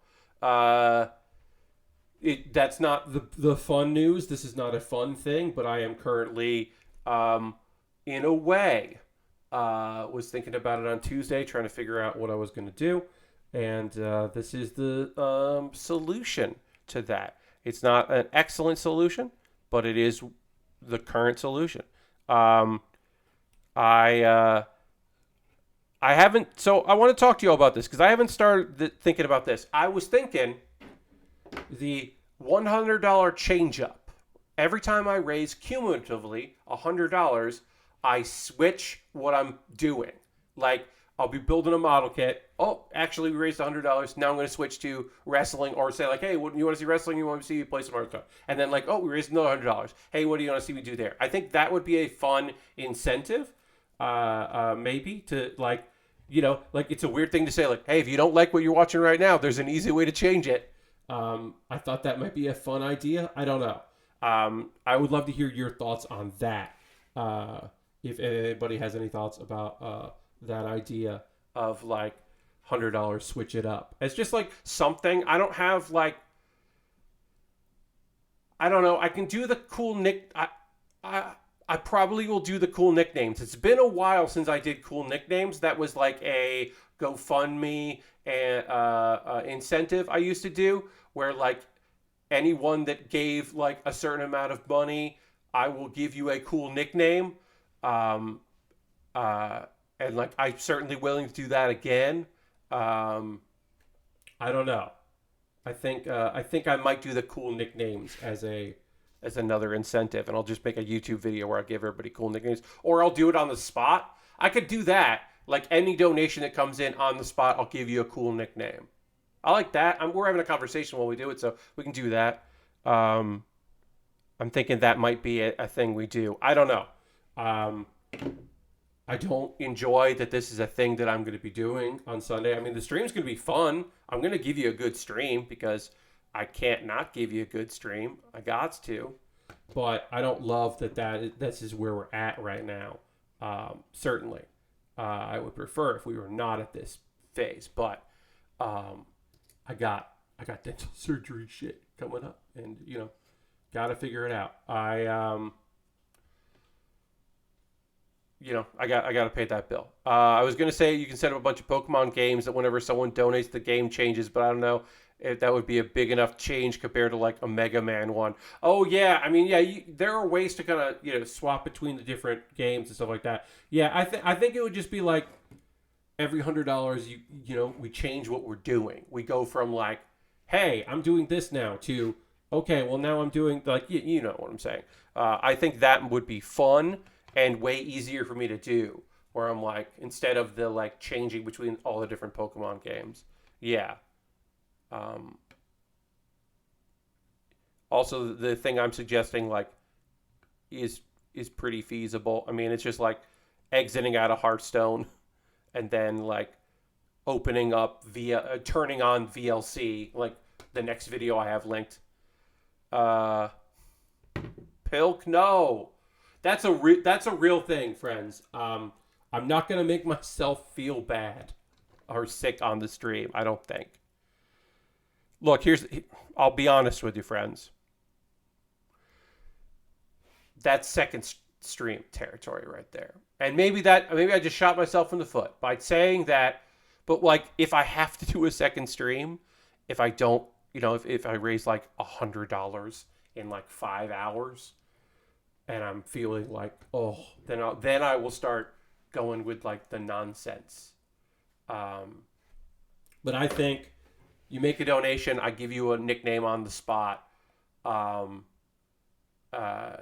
That's not the fun news. This is not a fun thing, but I am currently, in a way, was thinking about it on Tuesday, trying to figure out what I was going to do. And this is the solution to that. It's not an excellent solution, but it is the current solution. I haven't. So I want to talk to you about this because I haven't started thinking about this. I was thinking the $100 change up. Every time I raise cumulatively $100, I switch what I'm doing. Like, I'll be building a model kit. Oh, actually, we raised $100. Now I'm going to switch to wrestling, or say, like, hey, what, you want to see wrestling? You want to see me play some Hearthstone? And then, like, oh, we raised another $100. Hey, what do you want to see me do there? I think that would be a fun incentive, maybe, to, like, like, it's a weird thing to say, like, hey, if you don't like what you're watching right now, there's an easy way to change it. I thought that might be a fun idea. I don't know. I would love to hear your thoughts on that. If anybody has any thoughts about that idea of, like, $100, switch it up. It's just, like, something. I don't have, like, I don't know. I can do the cool I probably will do the cool nicknames. It's been a while since I did cool nicknames. That was like a GoFundMe and incentive I used to do, where, like, anyone that gave, like, a certain amount of money, I will give you a cool nickname. And, like, I'm certainly willing to do that again. I don't know. I think I might do the cool nicknames as another incentive, and I'll just make a YouTube video where I give everybody cool nicknames, or I'll do it on the spot. I could do that. Like, any donation that comes in on the spot, I'll give you a cool nickname. I like that. We're having a conversation while we do it, so we can do that. I'm thinking that might be a thing we do. I don't know. I don't enjoy that this is a thing that I'm going to be doing on Sunday. I mean, the stream's going to be fun. I'm going to give you a good stream because I can't not give you a good stream. I got to. But I don't love that this is where we're at right now. Certainly. I would prefer if we were not at this phase. But I got dental surgery shit coming up. And, got to figure it out. I got to pay that bill. I was going to say you can set up a bunch of Pokemon games that whenever someone donates, the game changes, but I don't know if that would be a big enough change compared to, like, a Mega Man one. Oh, yeah. I mean, yeah, there are ways to kind of, swap between the different games and stuff like that. Yeah, I think it would just be like every $100, we change what we're doing. We go from, like, hey, I'm doing this now, to okay, well now I'm doing like you know what I'm saying. I think that would be fun and way easier for me to do. Where I'm like, instead of the like changing between all the different Pokemon games. Yeah. Um, Also, the thing I'm suggesting like is is pretty feasible. I mean, it's just like exiting out of Hearthstone and then like opening up via turning on VLC, like the next video I have linked. Uh, Pilk, no, that's a real thing, friends. I'm not gonna make myself feel bad or sick on the stream. I don't think. Look, I'll be honest with you, friends. That's second stream territory right there. And maybe I just shot myself in the foot by saying that. But like, if I have to do a second stream, if I don't, if I raise like $100 in like 5 hours, and I'm feeling like, oh, then I will start going with like the nonsense. Um, but I think you make a donation, I give you a nickname on the spot. Um, uh,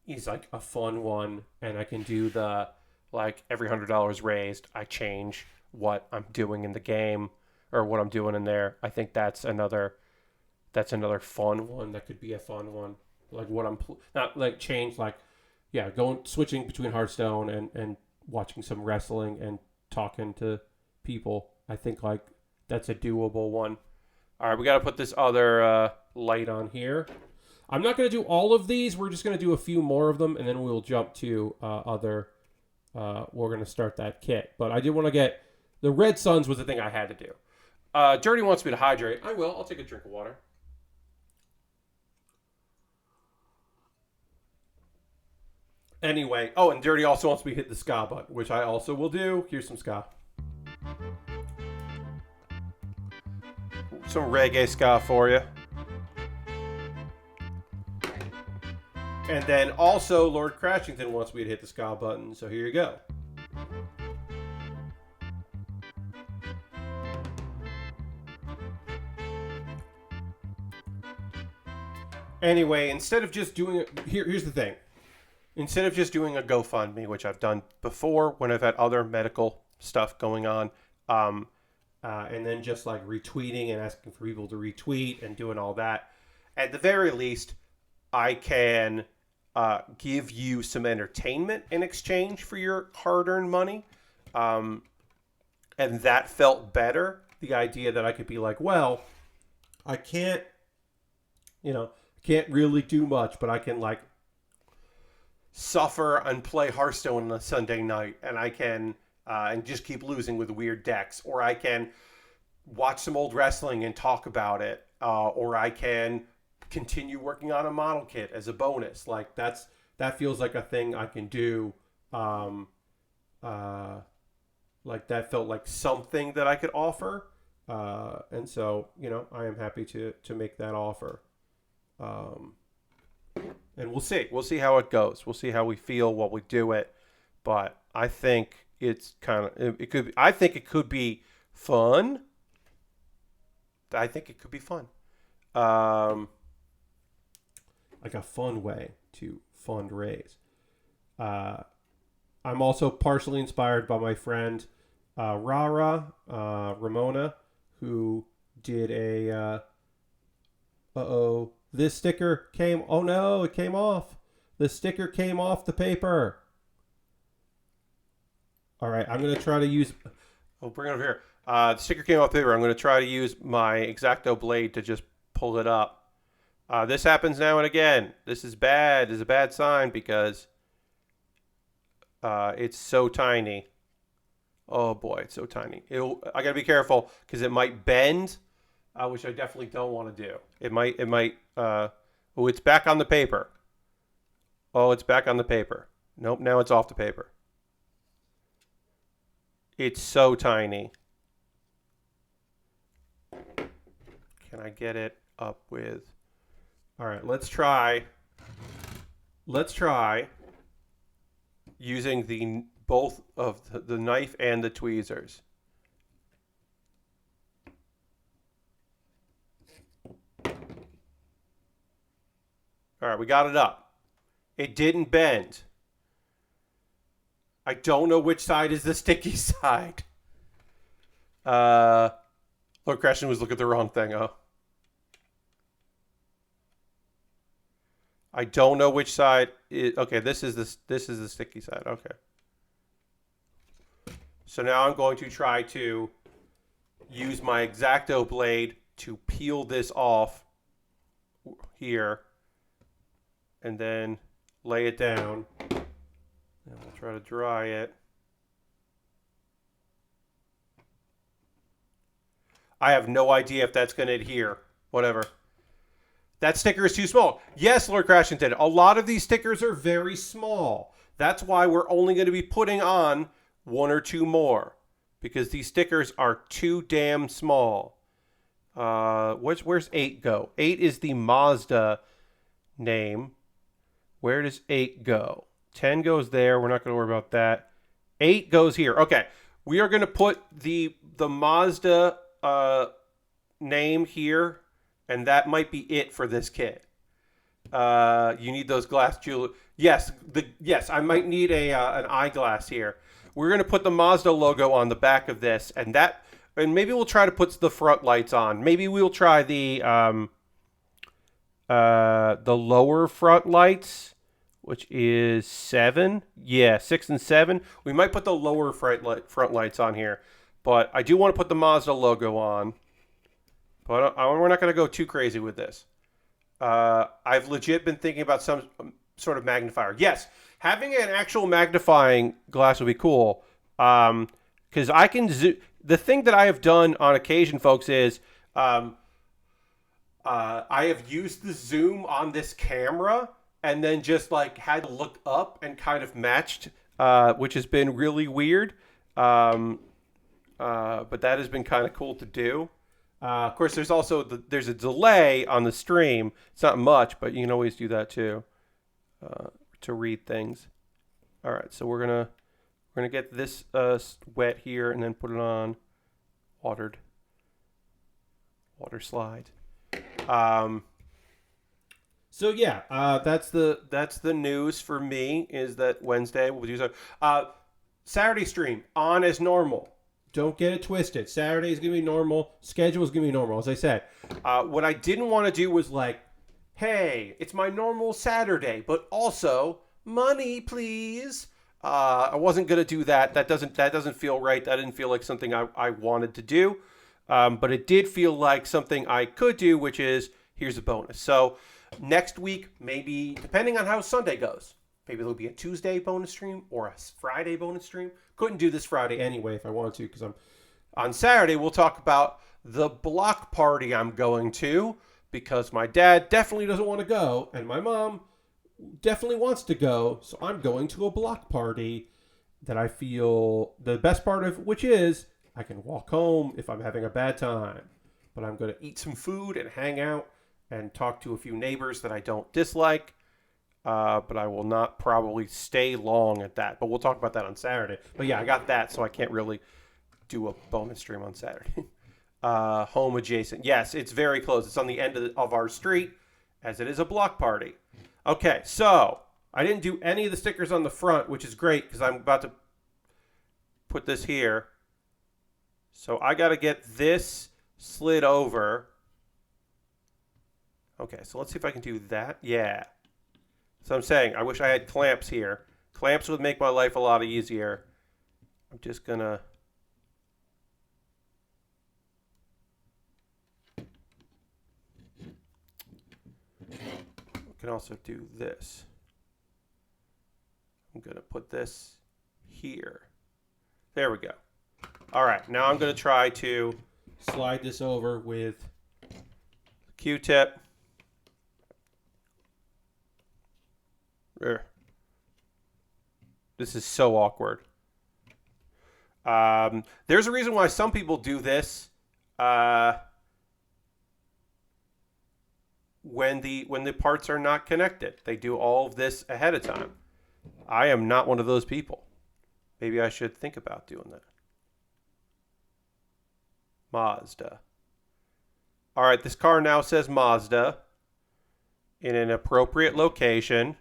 is like a fun one, and I can do the like every $100 raised, I change what I'm doing in the game or what I'm doing in there. I think that's another fun one. That could be a fun one. Like what not like change like yeah, going switching between Hearthstone and watching some wrestling and talking to people. I think like that's a doable one. All right, we got to put this other light on here. I'm not going to do all of these. We're just going to do a few more of them, and then we'll jump to other. We're going to start that kit. But I did want to get the Red Suns was the thing I had to do. Dirty wants me to hydrate. I will. I'll take a drink of water. Anyway, oh, and Dirty also wants me to hit the ska button, which I also will do. Here's some ska. Some reggae ska for you. And then also Lord Crashington wants me to hit the ska button, so here you go. Anyway, instead of just doing it, here's the thing. Instead of just doing a GoFundMe, which I've done before when I've had other medical stuff going on, and then just like retweeting and asking for people to retweet and doing all that, at the very least, I can give you some entertainment in exchange for your hard-earned money. And that felt better. The idea that I could be like, well, I can't really do much, but I can like suffer and play Hearthstone on a Sunday night, and I can and just keep losing with weird decks, or I can watch some old wrestling and talk about it, or I can continue working on a model kit as a bonus. Like that feels like a thing I can do. Like that felt like something that I could offer, and so I am happy to make that offer. And we'll see how it goes. We'll see how we feel while we do it. But I think it's it could. I think it could be fun. I think it could be fun. Like a fun way to fundraise. I'm also partially inspired by my friend Ramona, who did a. This sticker came. Oh no, it came off. The sticker came off the paper. All right, I'm gonna try to use. Oh, bring it over here. The sticker came off the paper. I'm gonna try to use my X-Acto blade to just pull it up. This happens now and again. This is bad. This is a bad sign because it's so tiny. Oh boy, it's so tiny. I gotta be careful because it might bend. Which I definitely don't want to do. It might, it's back on the paper. Oh, it's back on the paper. Nope, now it's off the paper. It's so tiny. Can I get it up with? All right, let's try using both of the knife and the tweezers. All right, we got it up. It didn't bend. I don't know which side is the sticky side. Lord Crashing was looking at the wrong thing. Oh. I don't know which side is, okay, this is the sticky side. Okay. So now I'm going to try to use my X-Acto blade to peel this off here and then lay it down. And we'll try to dry it. I have no idea if that's going to adhere. Whatever. That sticker is too small. Yes, Lord Crashington, a lot of these stickers are very small. That's why we're only going to be putting on 1 or 2 more. Because these stickers are too damn small. Where's 8 go? 8 is the Mazda name. Where does 8 go? 10 goes there. We're not going to worry about that. 8 goes here. Okay. We are going to put the Mazda name here. And that might be it for this kit. You need those glass jewelry. Yes, I might need an eyeglass here. We're going to put the Mazda logo on the back of this. And maybe we'll try to put the front lights on. Maybe we'll try the lower front lights, which is 7. Yeah, 6 and 7. We might put the lower front lights on here. But I do want to put the Mazda logo on. But we're not going to go too crazy with this. I've legit been thinking about some sort of magnifier. Yes, having an actual magnifying glass would be cool. Because I can zoom. The thing that I have done on occasion, folks, is I have used the zoom on this camera and then just like had to look up and kind of matched, which has been really weird. But that has been kind of cool to do. Of course, there's also there's a delay on the stream. It's not much, but you can always do that too to read things. All right, so we're gonna get this wet here and then put it on water slide. So yeah, that's the news for me. Is that Wednesday we'll do so. Saturday stream on as normal. Don't get it twisted. Saturday is going to be normal. Schedule is going to be normal, as I said. What I didn't want to do was like, hey, it's my normal Saturday, but also money, please. I wasn't going to do that. That doesn't feel right. That didn't feel like something I wanted to do. But it did feel like something I could do, which is here's a bonus. So next week, maybe, depending on how Sunday goes, maybe there'll be a Tuesday bonus stream or a Friday bonus stream. Couldn't do this Friday anyway if I wanted to, because on Saturday we'll talk about the block party I'm going to, because my dad definitely doesn't want to go and my mom definitely wants to go. So I'm going to a block party that I feel the best part of which is I can walk home if I'm having a bad time, but I'm going to eat some food and hang out and talk to a few neighbors that I don't dislike. But I will not probably stay long at that. But we'll talk about that on Saturday. But yeah, I got that, so I can't really do a bonus stream on Saturday. Home adjacent. Yes, it's very close. It's on the end of our street, as it is a block party. Okay, so I didn't do any of the stickers on the front, which is great, because I'm about to put this here. So I got to get this slid over. Okay, so let's see if I can do that. Yeah. So I'm saying, I wish I had clamps here. Clamps would make my life a lot easier. I'm just going to... I can also do this. I'm going to put this here. There we go. All right, now I'm going to try to slide this over with Q-tip. This is so awkward. There's a reason why some people do this when the parts are not connected. They do all of this ahead of time. I am not one of those people. Maybe I should think about doing that. Mazda. All right, this car now says Mazda. in an appropriate location.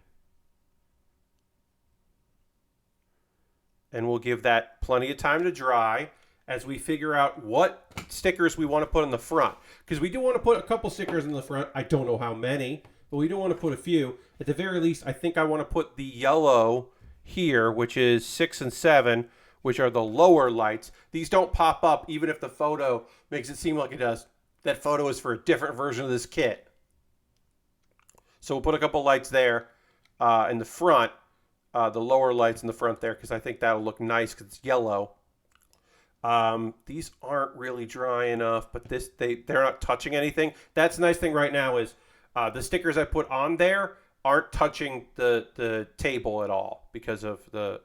And we'll give that plenty of time to dry as we figure out what stickers we want to put in the front. Because we do want to put a couple stickers in the front. I don't know how many, but we do want to put a few. At the very least, I think I want to put the yellow here, which is 6 and 7, which are the lower lights. These don't pop up even if the photo makes it seem like it does. That photo is for a different version of this kit. So we'll put a couple lights there in the front. The lower lights in the front there, because I think that'll look nice because it's yellow. These aren't really dry enough, but they're not touching anything. That's the nice thing right now is the stickers I put on there aren't touching the table at all because of the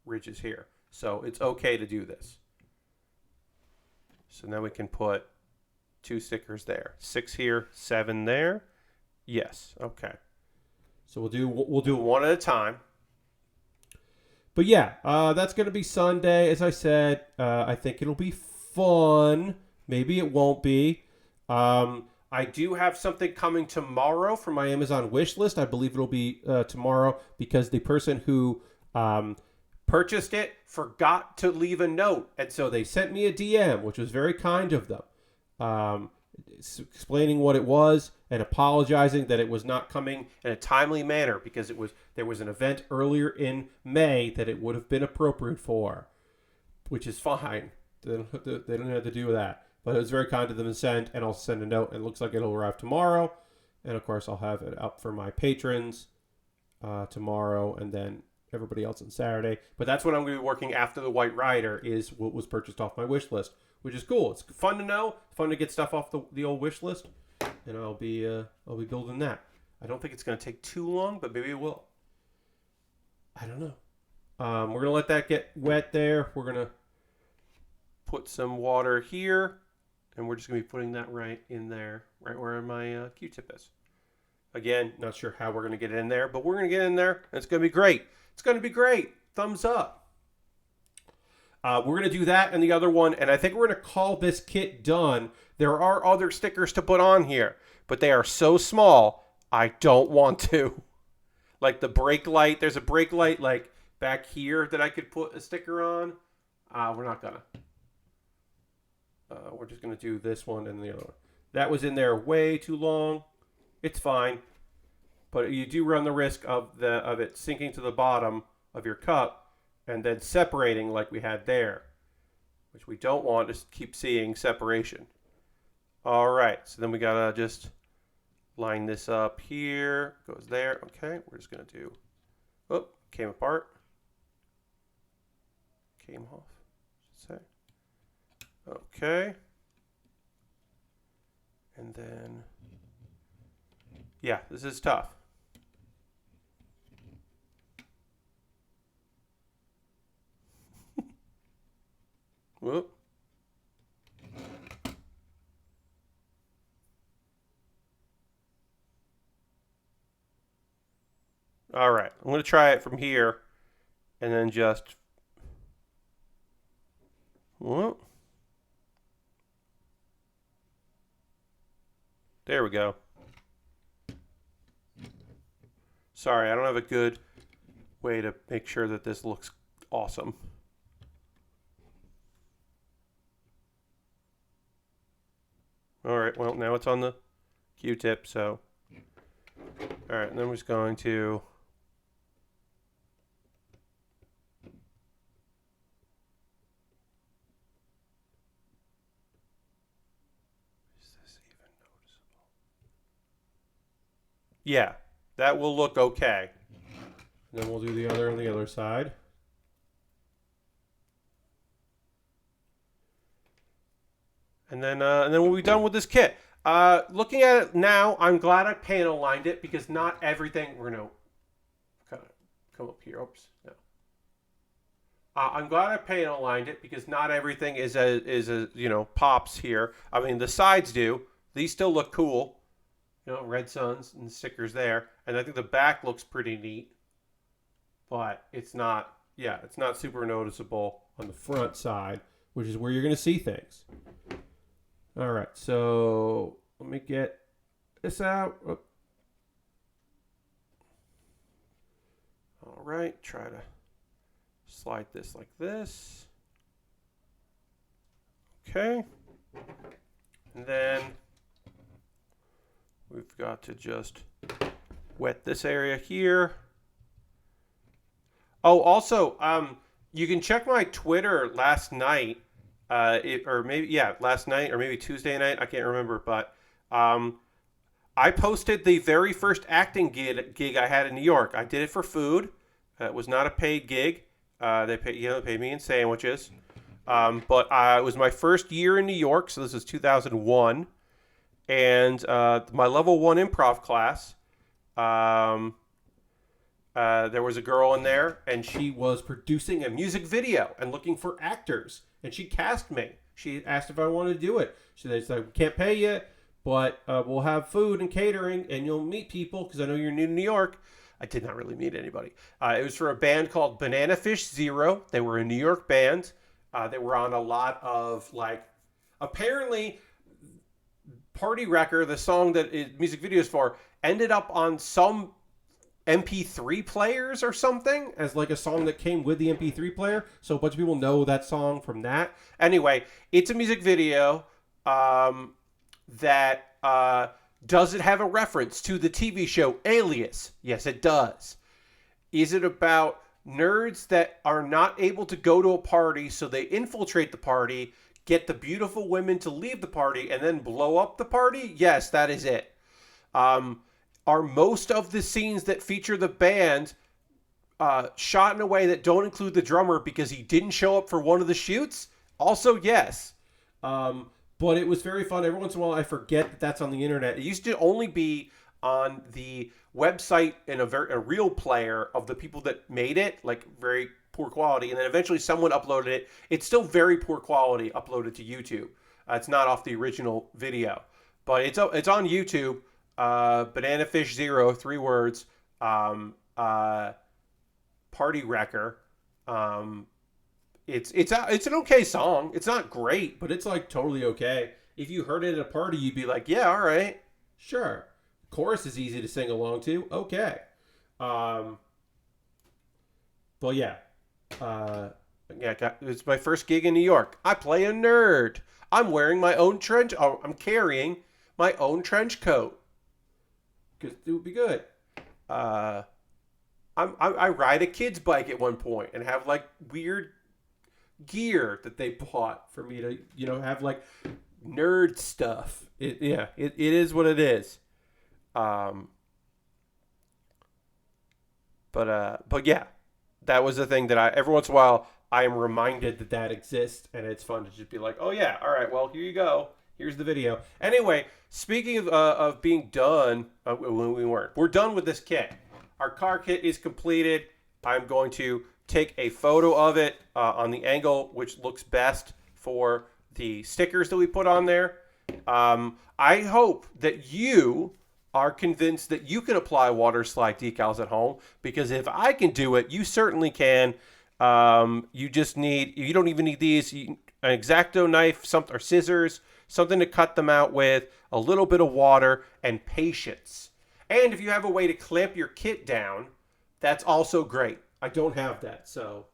ridges here. So it's okay to do this. So now we can put 2 stickers there. 6 here, 7 there. Yes, okay. So we'll do one at a time. But yeah, that's going to be Sunday. As I said, I think it'll be fun. Maybe it won't be. I do have something coming tomorrow from my Amazon wish list. I believe it'll be tomorrow because the person who purchased it forgot to leave a note. And so they sent me a DM, which was very kind of them. Explaining what it was and apologizing that it was not coming in a timely manner because there was an event earlier in May that it would have been appropriate for, which is fine. They don't have to do that. But it was very kind of them to send, and I'll send a note. It looks like it'll arrive tomorrow. And, of course, I'll have it up for my patrons tomorrow and then everybody else on Saturday. But that's what I'm going to be working after the White Rider is what was purchased off my wish list, which is cool. It's fun to know, fun to get stuff off the old wish list, and I'll be building that. I don't think it's going to take too long, but maybe it will. I don't know. We're going to let that get wet there. We're going to put some water here, and we're just going to be putting that right in there, right where my Q-tip is. Again, not sure how we're going to get it in there, but we're going to get in there, and it's going to be great. It's going to be great. Thumbs up. We're going to do that and the other one, and I think we're going to call this kit done. There are other stickers to put on here, but they are so small, I don't want to. Like the brake light. There's a brake light like back here that I could put a sticker on. We're not going to. We're just going to do this one and the other one. That was in there way too long. It's fine. But you do run the risk of it sinking to the bottom of your cup and then separating like we had there, which we don't want to keep seeing separation. All right, so then we got to just line this up here. Goes there. Okay, we're just going to do, oh, came apart. Came off, I should say. Okay. And then, yeah, this is tough. Whoop. All right, I'm going to try it from here and then just, whoop. There we go. Sorry, I don't have a good way to make sure that this looks awesome. All right, well, now it's on the Q-tip, so. All right, and then we're just going to. Is this even noticeable? Yeah, that will look okay. And then we'll do the other on the other side. And then we'll be done with this kit. Looking at it now, I'm glad I panel lined it because not everything. We're gonna kind of come up here. Oops, no. I'm glad I panel lined it because not everything is a pops here. I mean the sides do. These still look cool. Red suns and stickers there, and I think the back looks pretty neat. But it's not. Yeah, it's not super noticeable on the front side, which is where you're gonna see things. All right, so let me get this out. Oh. All right, try to slide this like this. Okay. And then we've got to just wet this area here. Oh, also, you can check my Twitter last night, last night or maybe Tuesday night. I can't remember, but I posted the very first acting gig I had in New York. I did it for food. It was not a paid gig. They paid me in sandwiches. But it was my first year in New York, so this is 2001, and my level 1 improv class. There was a girl in there, and she was producing a music video and looking for actors, and she cast me. She asked if I wanted to do it. She said, "We can't pay you, but we'll have food and catering, and you'll meet people because I know you're new to New York." I did not really meet anybody. It was for a band called Banana Fish Zero. They were a New York band. They were on a lot of, apparently, Party Wrecker, the song that music videos for, ended up on some MP3 players or something as like a song that came with the MP3 player. So a bunch of people know that song from that. Anyway, it's a music video that does it have a reference to the TV show Alias? Yes, it does. Is it about nerds that are not able to go to a party, so they infiltrate the party, get the beautiful women to leave the party, and then blow up the party? Yes, that is it. Are most of the scenes that feature the band shot in a way that don't include the drummer because he didn't show up for one of the shoots? Also, yes. But it was very fun. Every once in a while, I forget that that's on the internet. It used to only be on the website in a real player of the people that made it, like very poor quality, and then eventually someone uploaded it. It's still very poor quality uploaded to YouTube. It's not off the original video, but it's on YouTube. Banana Fish Zero, 3 words. Party Wrecker. It's an okay song. It's not great, but it's like totally okay. If you heard it at a party, you'd be like, yeah, all right, sure. Chorus is easy to sing along to. Okay. But yeah. It's my first gig in New York. I play a nerd. I'm wearing my own trench. Oh, I'm carrying my own trench coat because it would be good. I ride a kid's bike at one point and have like weird gear that they bought for me to have like nerd stuff. It is what it is. But yeah, that was the thing that every once in a while I am reminded that exists, and it's fun to just be like, oh yeah, all right, well, here you go. Here's the video. Anyway, speaking of being done, when we weren't, we're done with this kit. Our car kit is completed. I'm going to take a photo of it on the angle which looks best for the stickers that we put on there. I hope that you are convinced that you can apply water slide decals at home, because if I can do it, you certainly can. You don't even need these. An X-Acto knife, or scissors, something to cut them out with, a little bit of water, and patience. And if you have a way to clamp your kit down, that's also great. I don't have that, so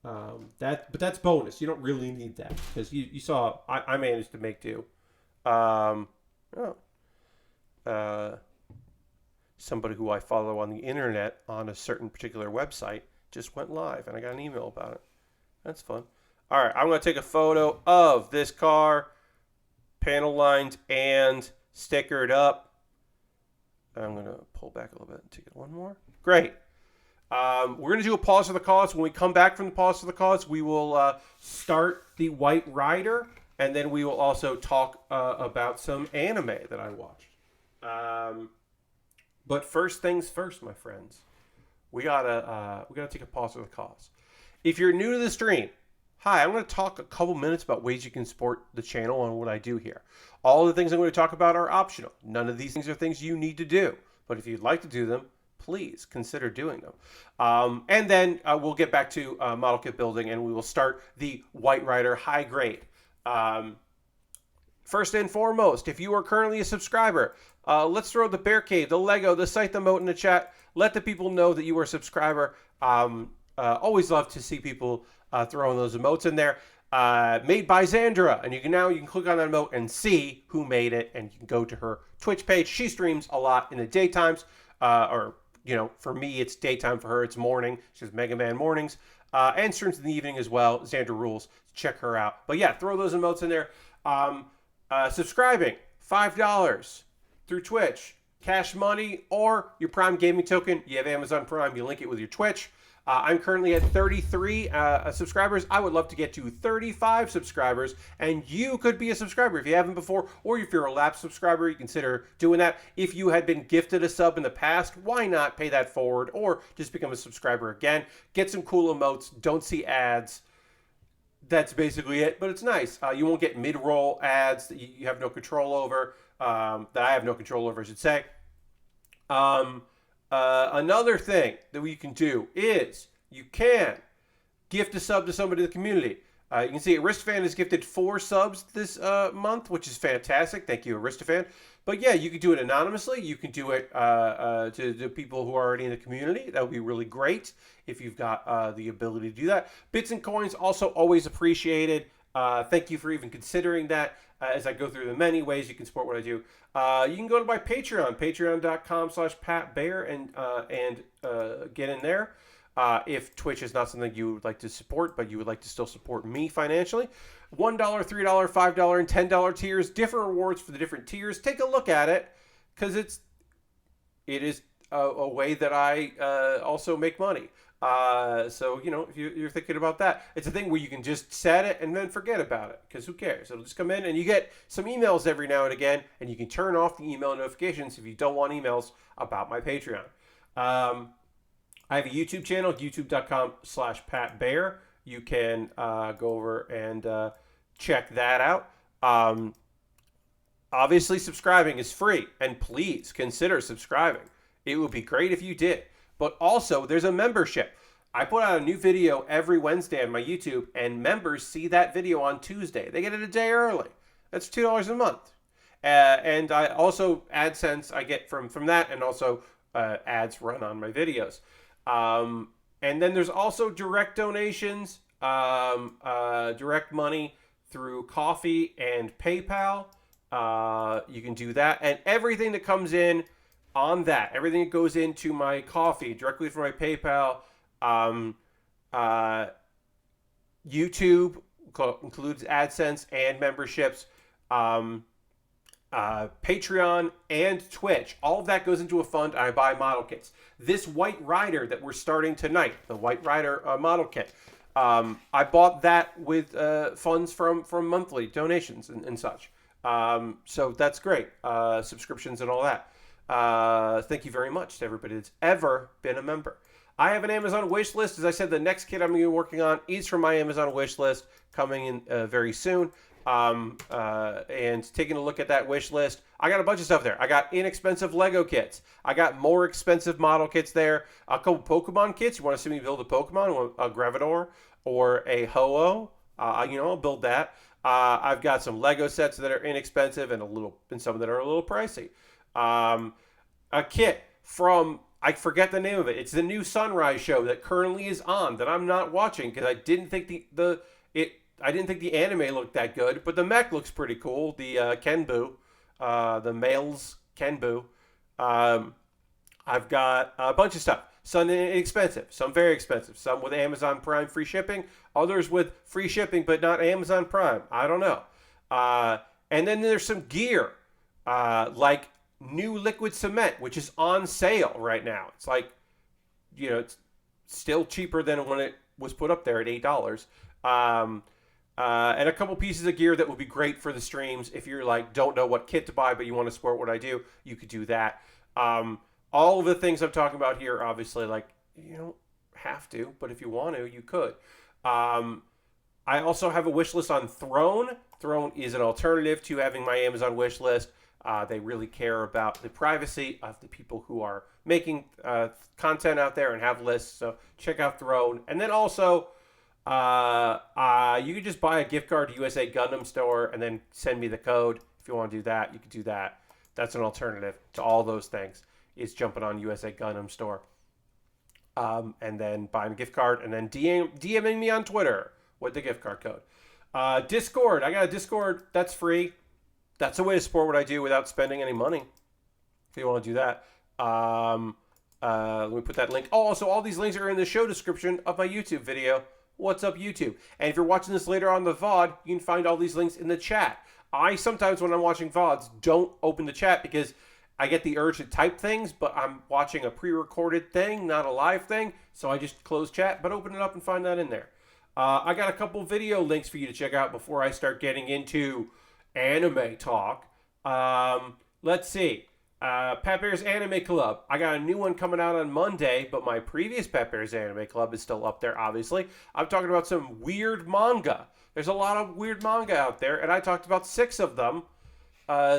but that's bonus. You don't really need that, because you saw I managed to make do. Somebody who I follow on the internet on a certain particular website just went live, and I got an email about it. That's fun. All right, I'm going to take a photo of this car, panel lined and stickered up. I'm going to pull back a little bit and take it one more. Great. We're going to do a pause for the cause. When we come back from the pause for the cause, we will start the White Rider, and then we will also talk about some anime that I watched. But first things first, my friends. We gotta take a pause for the cause. If you're new to the stream, hi, I'm going to talk a couple minutes about ways you can support the channel and what I do here. All the things I'm going to talk about are optional. None of these things are things you need to do. But if you'd like to do them, please consider doing them. And then we'll get back to model kit building, and we will start the White Rider high grade. First and foremost, if you are currently a subscriber, let's throw the Bear Cave, the Lego, the Scythe emote in the chat. Let the people know that you are a subscriber. Always love to see people throwing those emotes in there. Made by Xandra, and you can click on that emote and see who made it, and you can go to her Twitch page. She streams a lot in the daytimes, for me it's daytime, for her it's morning. She has Mega Man mornings, and streams in the evening as well. Xandra rules. Check her out. But yeah, throw those emotes in there. Subscribing, $5 through Twitch, Cash Money, or your Prime Gaming token. You have Amazon Prime, you link it with your Twitch. I'm currently at 33 subscribers. I would love to get to 35 subscribers, and you could be a subscriber if you haven't before, or if you're a lapsed subscriber, you consider doing that. If you had been gifted a sub in the past, why not pay that forward, or just become a subscriber again. Get some cool emotes, don't see ads. That's basically it, but it's nice. You won't get mid-roll ads that you have no control over, that I have no control over, I should say. Another thing that we can do is you can gift a sub to somebody in the community. You can see Aristofan has gifted 4 subs this month, which is fantastic. Thank you, Aristofan. But yeah, you can do it anonymously. You can do it to people who are already in the community. That would be really great if you've got the ability to do that. Bits and coins also always appreciated. Thank you for even considering that. As I go through the many ways you can support what I do. You can go to my Patreon, patreon.com/PatBear, and get in there. If Twitch is not something you would like to support, but you would like to still support me financially. $1, $3, $5, and $10 tiers, different rewards for the different tiers. Take a look at it, because it is a way that I also make money. So, if you're thinking about that, it's a thing where you can just set it and then forget about it, because who cares? It'll just come in, and you get some emails every now and again, and you can turn off the email notifications if you don't want emails about my Patreon. I have a YouTube channel, youtube.com/PatBear. You can go over and check that out. Obviously, subscribing is free, and please consider subscribing. It would be great if you did. But also, there's a membership. I put out a new video every Wednesday on my YouTube, and members see that video on Tuesday. They get it a day early. That's $2 a month. And I also, AdSense I get from that, and also ads run on my videos. And then there's also direct donations, direct money through Coffee and PayPal. You can do that. And everything that comes in on that, everything that goes into my Coffee directly from my PayPal, YouTube includes AdSense and memberships, Patreon and Twitch. All of that goes into a fund. I buy model kits. This White Rider that we're starting tonight, the White Rider model kit, I bought that with funds from monthly donations and such. So that's great. Subscriptions and all that. Thank you very much to everybody that's ever been a member. I have an Amazon wish list. As I said, the next kit I'm going to be working on is from my Amazon wish list, coming in very soon. And taking a look at that wish list, I got a bunch of stuff there. I got inexpensive Lego kits. I got more expensive model kits there. A couple Pokemon kits. You want to see me build a Pokemon, a Graveador or a Ho-Oh? I'll build that. I've got some Lego sets that are inexpensive and some that are a little pricey. A kit from, I forget the name of it. It's the new Sunrise show that currently is on that I'm not watching because I didn't think the anime looked that good, but the mech looks pretty cool. The Kenbu, the male's Kenbu. I've got a bunch of stuff. Some inexpensive, some very expensive, some with Amazon Prime free shipping, others with free shipping but not Amazon Prime. I don't know. And then there's some gear, like new liquid cement, which is on sale right now. It's like, it's still cheaper than when it was put up there at $8. And a couple pieces of gear that would be great for the streams. If you're don't know what kit to buy, but you want to support what I do, you could do that. All of the things I'm talking about here, obviously, you don't have to, but if you want to, you could. I also have a wish list on Throne. Throne is an alternative to having my Amazon wish list. They really care about the privacy of the people who are making content out there and have lists. So check out Throne. And then also, You could just buy a gift card to USA Gundam Store and then send me the code. If you want to do that, you could do that. That's an alternative to all those things, is jumping on USA Gundam Store. And then buying a gift card and then DMing me on Twitter with the gift card code. Discord. I got a Discord. That's free. That's a way to support what I do without spending any money. If you want to do that. Let me put that link. Oh, also, all these links are in the show description of my YouTube video. What's up, YouTube? And if you're watching this later on the VOD, you can find all these links in the chat. I sometimes, when I'm watching VODs, don't open the chat because I get the urge to type things, but I'm watching a pre-recorded thing, not a live thing. So I just close chat, but open it up and find that in there. I got a couple video links for you to check out before I start getting into anime talk. Let's see. Pat Bear's Anime Club. I got a new one coming out on Monday, but my previous Pat Bear's Anime Club is still up there, obviously. I'm talking about some weird manga. There's a lot of weird manga out there, and I talked about 6 of them.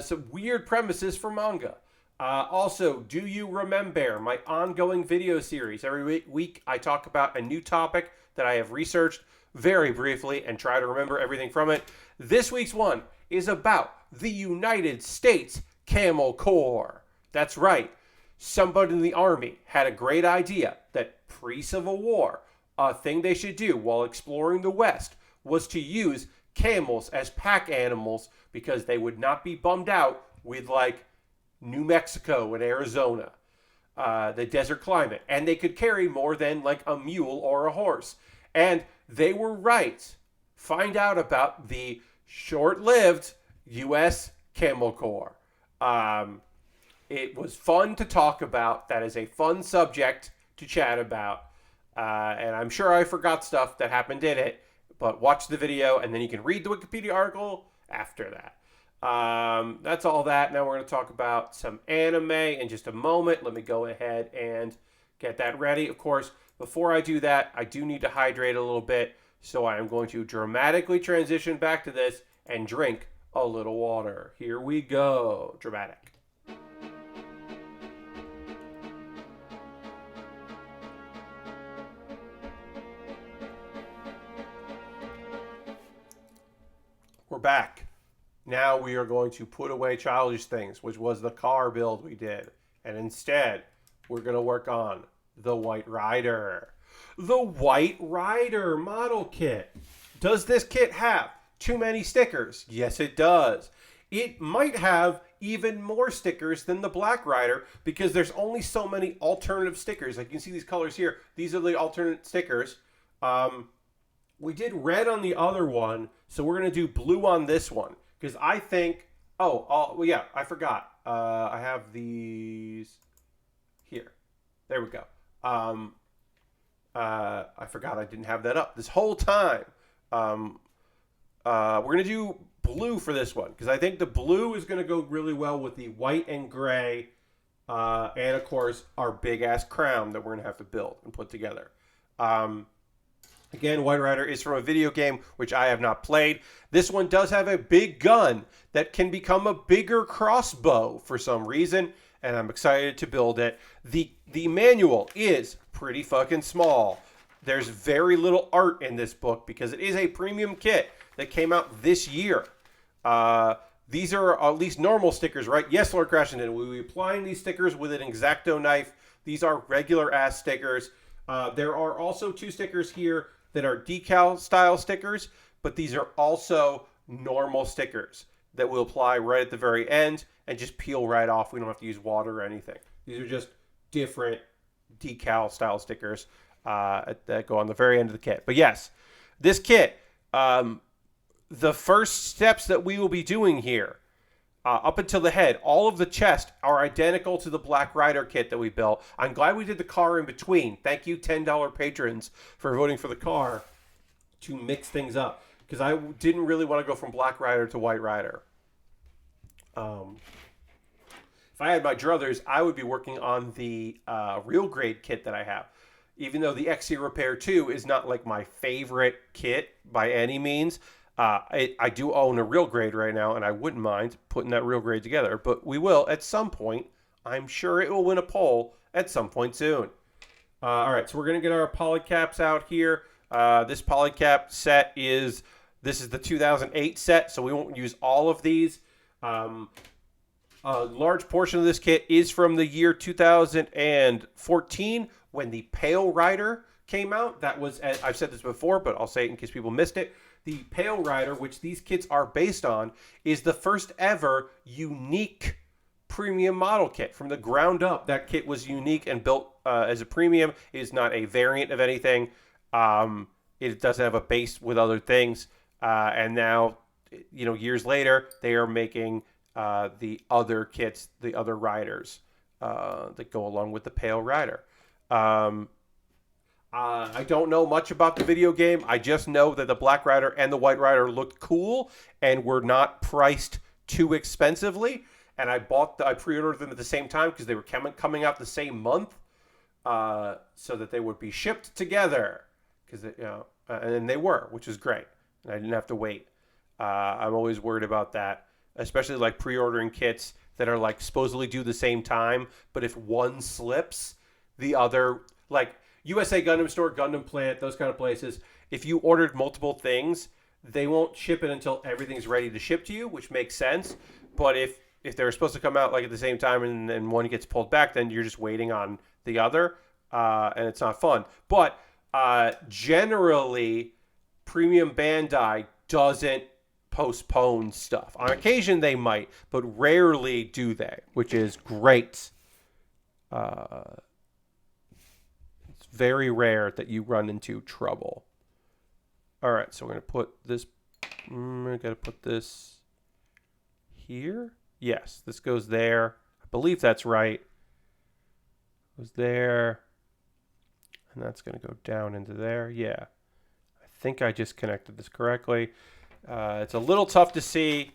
Some weird premises for manga. Also, Do You Remembaer, my ongoing video series. Every week I talk about a new topic that I have researched very briefly and try to remember everything from it. This week's one is about the United States Camel Corps. That's right. Somebody in the Army had a great idea that pre-Civil War, a thing they should do while exploring the West was to use camels as pack animals because they would not be bummed out with, like, New Mexico and Arizona, the desert climate. And they could carry more than, like, a mule or a horse. And they were right. Find out about the short-lived U.S. Camel Corps. It was fun to talk about. That is a fun subject to chat about. And I'm sure I forgot stuff that happened in it, but watch the video and then you can read the Wikipedia article after that. That's all that. Now we're going to talk about some anime in just a moment. Let me go ahead and get that ready. Of course, before I do that, I do need to hydrate a little bit. So I am going to dramatically transition back to this and drink a little water. Here we go. Dramatic. We're back. Now we are going to put away childish things, which was the car build we did. And instead, we're going to work on the White Rider. The White Rider model kit. Does this kit have too many stickers? Yes, it does. It might have even more stickers than the Black Rider because there's only so many alternative stickers. Like you can see these colors here. These are the alternate stickers. We did red on the other one, so we're going to do blue on this one. Because I think... well, yeah, I forgot. I have these here. There we go. I forgot I didn't have that up this whole time. We're going to do blue for this one. Because I think the blue is going to go really well with the white and gray. And, of course, our big-ass crown that we're going to have to build and put together. Again, White Rider is from a video game, which I have not played. This one does have a big gun that can become a bigger crossbow for some reason, and I'm excited to build it. The manual is pretty fucking small. There's very little art in this book because it is a premium kit that came out this year. These are at least normal stickers, right? Yes, Lord Crashington, we'll be applying these stickers with an X-Acto knife. These are regular-ass stickers. There are also 2 stickers here that are decal style stickers, but these are also normal stickers that we'll apply right at the very end and just peel right off. We don't have to use water or anything. These are just different decal style stickers that go on the very end of the kit. But yes, this kit, the first steps that we will be doing here, up until the head, all of the chest are identical to the Black Rider kit that we built. I'm glad we did the car in between. Thank you, $10 patrons, for voting for the car to mix things up. Because I didn't really want to go from Black Rider to White Rider. If I had my druthers, I would be working on the real grade kit that I have. Even though the XC Repair 2 is not like my favorite kit by any means, I do own a real grade right now, and I wouldn't mind putting that real grade together. But we will at some point. I'm sure it will win a poll at some point soon. All right, so we're going to get our polycaps out here. This polycap set this is the 2008 set, so we won't use all of these. A large portion of this kit is from the year 2014 when the Pale Rider came out. That was, I've said this before, but I'll say it in case people missed it. The Pale Rider, which these kits are based on, is the first ever unique premium model kit from the ground up. That kit was unique and built as a premium. It is not a variant of anything. It doesn't have a base with other things. And now, years later, they are making the other kits, the other riders that go along with the Pale Rider. I don't know much about the video game. I just know that the Black Rider and the White Rider looked cool and were not priced too expensively. And I pre-ordered them at the same time because they were coming out the same month, so that they would be shipped together. And they were, which is great. And I didn't have to wait. I'm always worried about that, especially like pre-ordering kits that are like supposedly due the same time, but if one slips, the other, like USA Gundam Store, Gundam Plant, those kind of places, if you ordered multiple things, they won't ship it until everything's ready to ship to you, which makes sense. But if they're supposed to come out like at the same time and then one gets pulled back, then you're just waiting on the other, and it's not fun. But generally, Premium Bandai doesn't postpone stuff. On occasion they might, but rarely do they, which is great. It's very rare that you run into trouble. All right, so we're going to put this, I got to put this here. Yes, this goes there. I believe that's right. Goes there. And that's going to go down into there. Yeah. I think I just connected this correctly. It's a little tough to see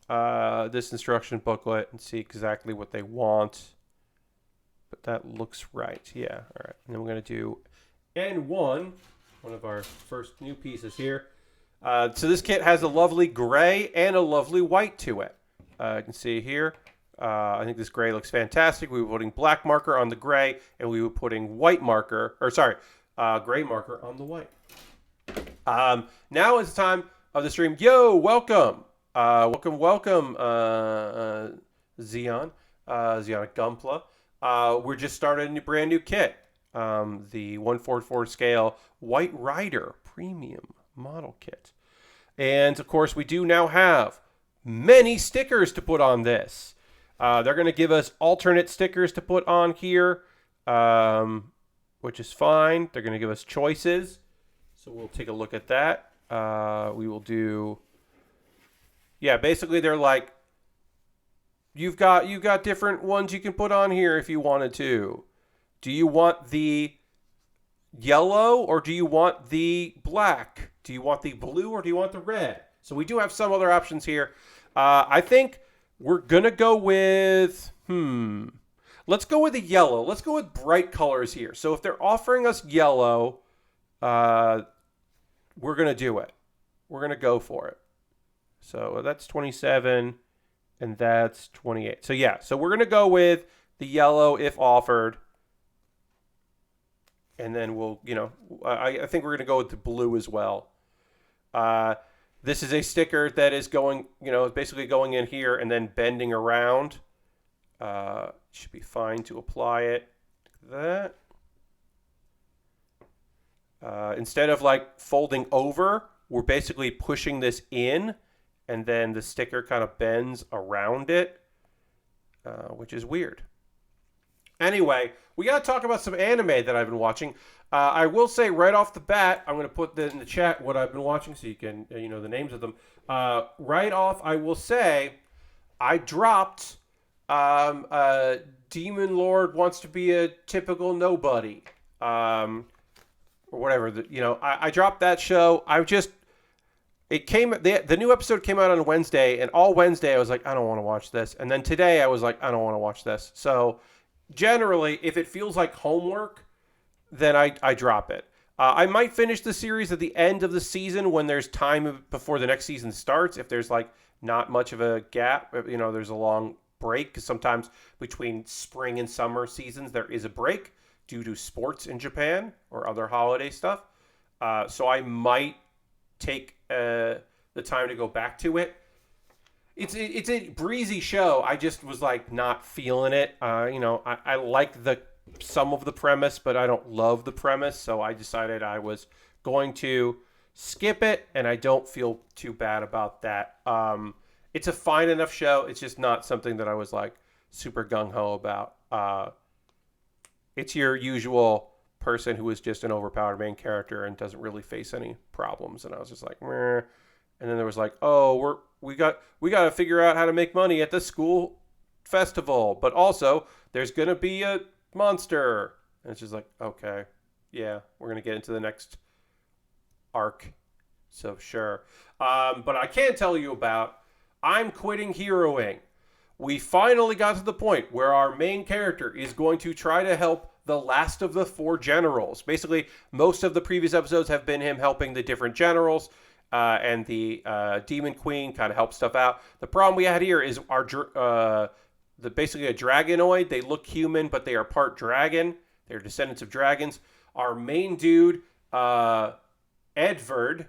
this instruction booklet and see exactly what they want. But that looks right. Yeah. All right. And then we're going to do N1, one of our first new pieces here. So this kit has a lovely gray and a lovely white to it. You can see here. I think this gray looks fantastic. We were putting black marker on the gray, and we were putting gray marker on the white. Now it's time of the stream. Yo, welcome. Welcome, Xeon Gumpla. We're just starting a brand new kit. The 1/4 scale White Rider Premium Model Kit. And, of course, we do now have many stickers to put on this. They're going to give us alternate stickers to put on here, which is fine. They're going to give us choices. So we'll take a look at that. We will do... Yeah, basically they're like, you've got different ones you can put on here if you wanted to. Do you want the yellow or do you want the black? Do you want the blue or do you want the red? So we do have some other options here. I think we're going to go with, let's go with the yellow. Let's go with bright colors here. So if they're offering us yellow, we're going to do it. We're going to go for it. So that's 27 and that's 28. So yeah, so we're going to go with the yellow if offered. And then we'll, I think we're going to go with the blue as well. This is a sticker that is going, basically going in here and then bending around. Should be fine to apply it like that. Instead of like folding over, we're basically pushing this in and then the sticker kind of bends around it, which is weird. Anyway, we got to talk about some anime that I've been watching. I will say right off the bat, I'm going to put in the chat what I've been watching so you can, the names of them. Right off, I will say I dropped Demon Lord Wants to Be a Typical Nobody. Or whatever. I dropped that show. The new episode came out on Wednesday, and all Wednesday I was like, I don't want to watch this. And then today I was like, I don't want to watch this. So generally, if it feels like homework, then I drop it. I might finish the series at the end of the season when there's time before the next season starts. If there's like not much of a gap, there's a long break, because sometimes between spring and summer seasons there is a break due to sports in Japan or other holiday stuff. So I might take the time to go back to it. It's a breezy show. I just was like not feeling it. I like some of the premise, but I don't love the premise. So I decided I was going to skip it, and I don't feel too bad about that. It's a fine enough show. It's just not something that I was like super gung ho about. It's your usual person who is just an overpowered main character and doesn't really face any problems. And I was just like, meh. And then there was like, oh, we got to figure out how to make money at the school festival, but also there's gonna be a monster. And it's just like, okay, yeah, we're gonna get into the next arc, so sure. But I can tell you about I'm quitting heroing. We finally got to the point where our main character is going to try to help the last of the 4 generals. Basically, most of the previous episodes have been him helping the different generals, and the Demon Queen kind of helps stuff out. The problem we had here is basically a dragonoid. They look human, but they are part dragon. They're descendants of dragons. Our main dude, Edward.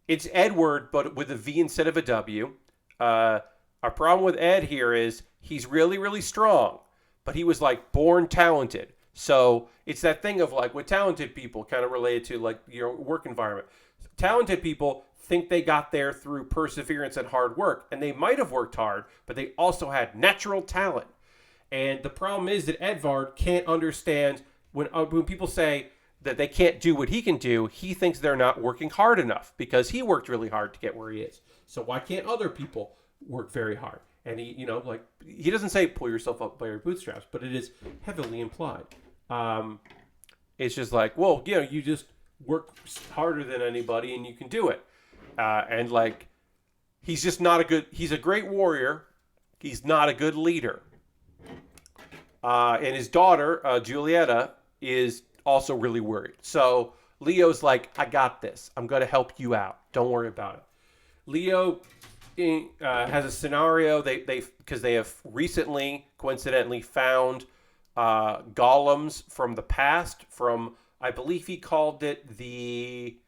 It's Edward, but with a V instead of a W. Our problem with Ed here is he's really, really strong, but he was like born talented. So it's that thing of like with talented people, kind of related to like your work environment. Talented people think they got there through perseverance and hard work, and they might have worked hard, but they also had natural talent. And the problem is that Edvard can't understand when people say that they can't do what he can do. He thinks they're not working hard enough because he worked really hard to get where he is. So why can't other people work very hard? And he doesn't say pull yourself up by your bootstraps, but it is heavily implied. It's just like, well, you just work harder than anybody and you can do it. And like, he's just not he's a great warrior. He's not a good leader. And his daughter, Julieta, is also really worried. So Leo's like, I got this. I'm going to help you out. Don't worry about it. Leo has a scenario. Because they have recently, coincidentally, found golems from the past. From, I believe he called it the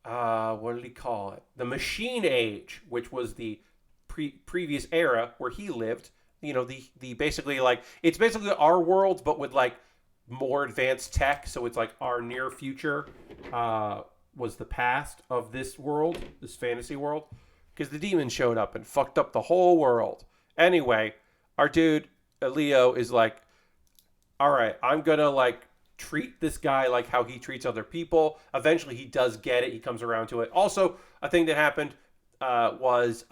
what did he call it? The Machine Age, which was the previous era where he lived. The basically like it's basically our world, but with like more advanced tech. So it's like our near future was the past of this world, this fantasy world, because the demons showed up and fucked up the whole world. Anyway, our dude Leo is like, all right, I'm gonna like treat this guy like how he treats other people. Eventually, he does get it. He comes around to it. Also, a thing that happened was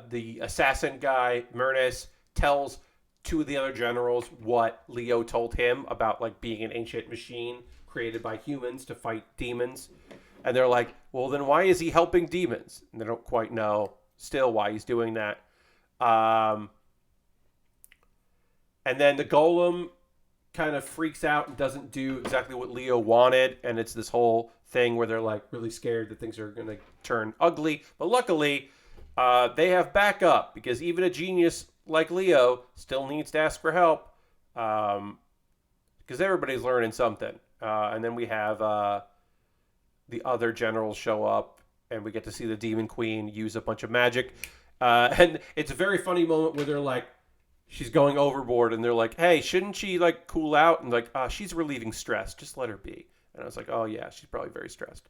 the assassin guy, Myrnis, tells 2 of the other generals what Leo told him about like being an ancient machine created by humans to fight demons. And they're like, well, then why is he helping demons? And they don't quite know still why he's doing that. And then the golem kind of freaks out and doesn't do exactly what Leo wanted. And it's this whole thing where they're like really scared that things are going to turn ugly. But luckily, they have backup because even a genius like Leo still needs to ask for help because everybody's learning something. And then we have the other generals show up and we get to see the Demon Queen use a bunch of magic. And it's a very funny moment where they're like, she's going overboard and they're like, hey, shouldn't she like cool out? And like, she's relieving stress. Just let her be. And I was like, oh yeah, she's probably very stressed.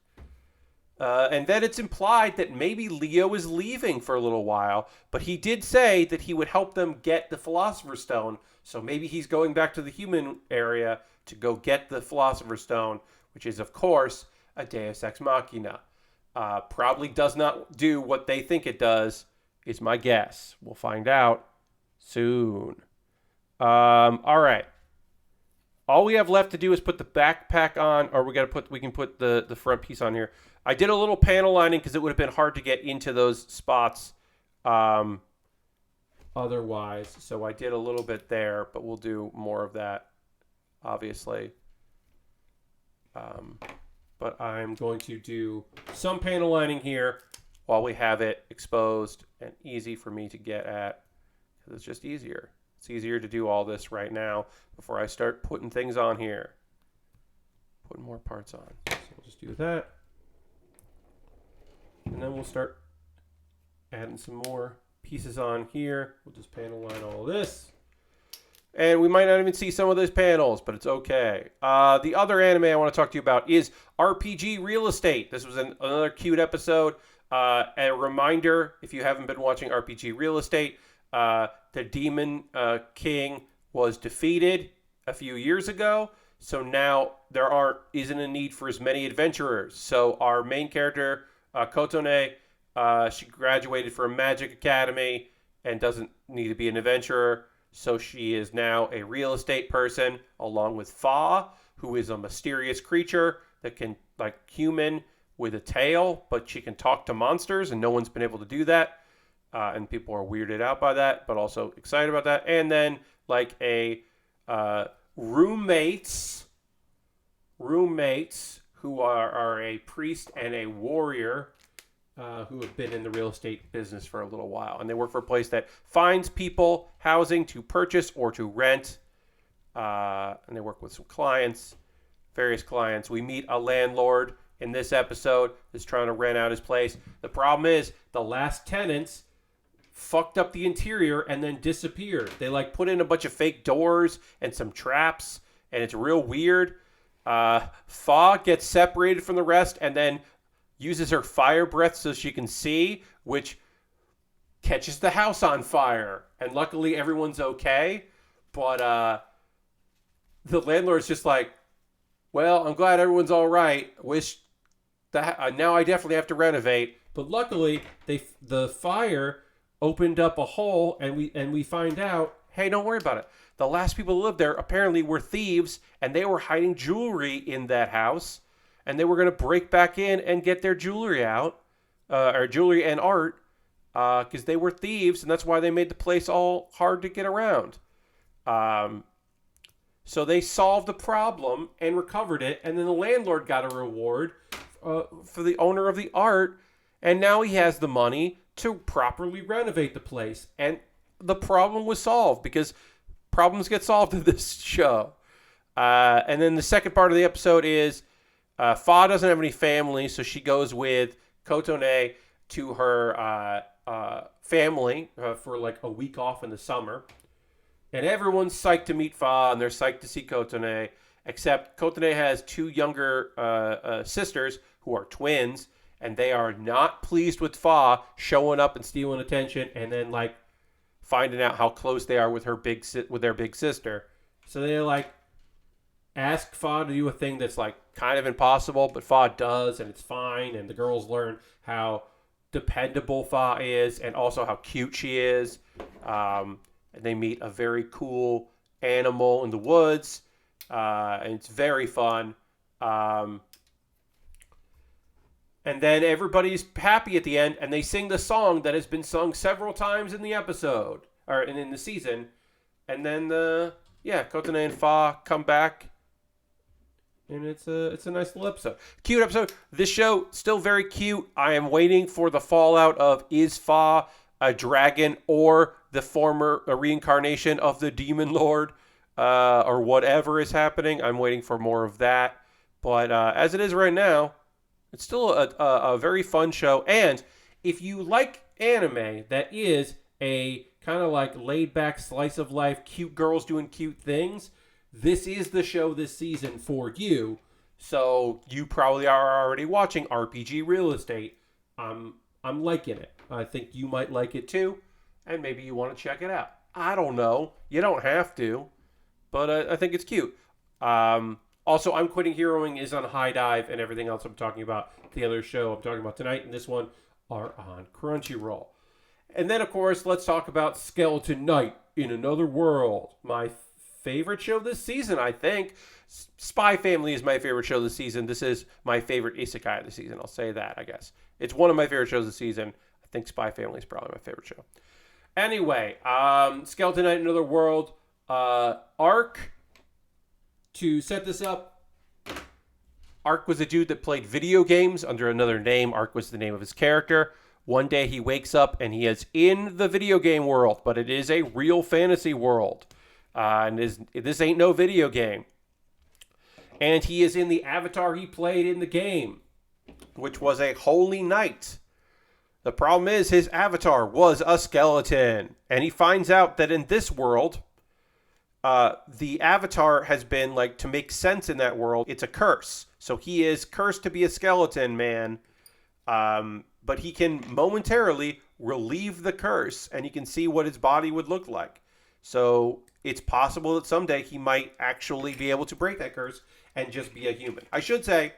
And then it's implied that maybe Leo is leaving for a little while, but he did say that he would help them get the Philosopher's Stone. So maybe he's going back to the human area to go get the Philosopher's Stone, which is, of course, a Deus Ex Machina. Probably does not do what they think it does, is my guess. We'll find out soon. All right. All we have left to do is put the backpack on, or we can put the front piece on here. I did a little panel lining because it would have been hard to get into those spots otherwise. So I did a little bit there, but we'll do more of that, obviously. But I'm going to do some panel lining here while we have it exposed and easy for me to get at. Because it's just easier. It's easier to do all this right now before I start putting things on here. putting more parts on. So we'll just do that. And then we'll start adding some more pieces on here. We'll just panel line all of this. And we might not even see some of those panels, but it's okay. The other anime I want to talk to you about is RPG Real Estate. This was another cute episode. A reminder, if you haven't been watching RPG Real Estate, the Demon King was defeated a few years ago. So now there isn't a need for as many adventurers. So our main character, Kotone, she graduated from Magic Academy and doesn't need to be an adventurer. So she is now a real estate person, along with Fa, who is a mysterious creature that can, like human with a tail, but she can talk to monsters, and no one's been able to do that. And people are weirded out by that, but also excited about that. And then like a roommates who are a priest and a warrior who have been in the real estate business for a little while. And they work for a place that finds people housing to purchase or to rent. And they work with some clients, various clients. We meet a landlord in this episode that's trying to rent out his place. The problem is the last tenants fucked up the interior and then disappeared. They like put in a bunch of fake doors and some traps, and it's real weird. Fa gets separated from the rest and then uses her fire breath so she can see, which catches the house on fire. And luckily everyone's okay. But the landlord's just like, well, I'm glad everyone's all right. Wish that now I definitely have to renovate. But luckily the fire opened up a hole, and we find out, hey, don't worry about it. The last people who lived there apparently were thieves, and they were hiding jewelry in that house. And they were going to break back in and get their jewelry out, or jewelry and art, because they were thieves, and that's why they made the place all hard to get around. So they solved the problem and recovered it, and then the landlord got a reward for the owner of the art, and now he has the money to properly renovate the place. And the problem was solved, because problems get solved in this show. And then the second part of the episode is Fa doesn't have any family, so she goes with Kotone to her family for like a week off in the summer. And everyone's psyched to meet Fa, and they're psyched to see Kotone, except Kotone has two younger sisters who are twins, and they are not pleased with Fa showing up and stealing attention, and then like finding out how close they are with their big sister. So they're like, ask Fa to do a thing that's like kind of impossible, but Fa does, and it's fine. And the girls learn how dependable Fa is, and also how cute she is. And they meet a very cool animal in the woods, and it's very fun. And then everybody's happy at the end, and they sing the song that has been sung several times in the episode, or in the season. And then Kotone and Fa come back. And it's a nice little episode. Cute episode. This show, still very cute. I am waiting for the fallout of, is Fa a dragon or the former reincarnation of the Demon Lord, or whatever is happening. I'm waiting for more of that. But as it is right now, it's still a very fun show. And if you like anime that is a kind of like laid-back slice of life, cute girls doing cute things, this is the show this season for you. So you probably are already watching RPG Real Estate. I'm liking it. I think you might like it too, and maybe you want to check it out. I don't know. You don't have to, but I think it's cute. Also, I'm Quitting Heroing is on High Dive, and everything else I'm talking about, the other show I'm talking about tonight and this one, are on Crunchyroll. And then, of course, let's talk about Skeleton Knight in Another World. My favorite show this season, I think. Spy Family is my favorite show this season. This is my favorite isekai of the season. I'll say that, I guess. It's one of my favorite shows this season. I think Spy Family is probably my favorite show. Anyway, Skeleton Knight in Another World. Arc, to set this up, Arc was a dude that played video games under another name. Arc was the name of his character. One day he wakes up and he is in the video game world, but it is a real fantasy world. And this ain't no video game. And he is in the avatar he played in the game, which was a holy knight. The problem is his avatar was a skeleton. And he finds out that in this world, the avatar has been, like, to make sense in that world, it's a curse. So he is cursed to be a skeleton man. But he can momentarily relieve the curse, and he can see what his body would look like. So it's possible that someday he might actually be able to break that curse and just be a human. I should say,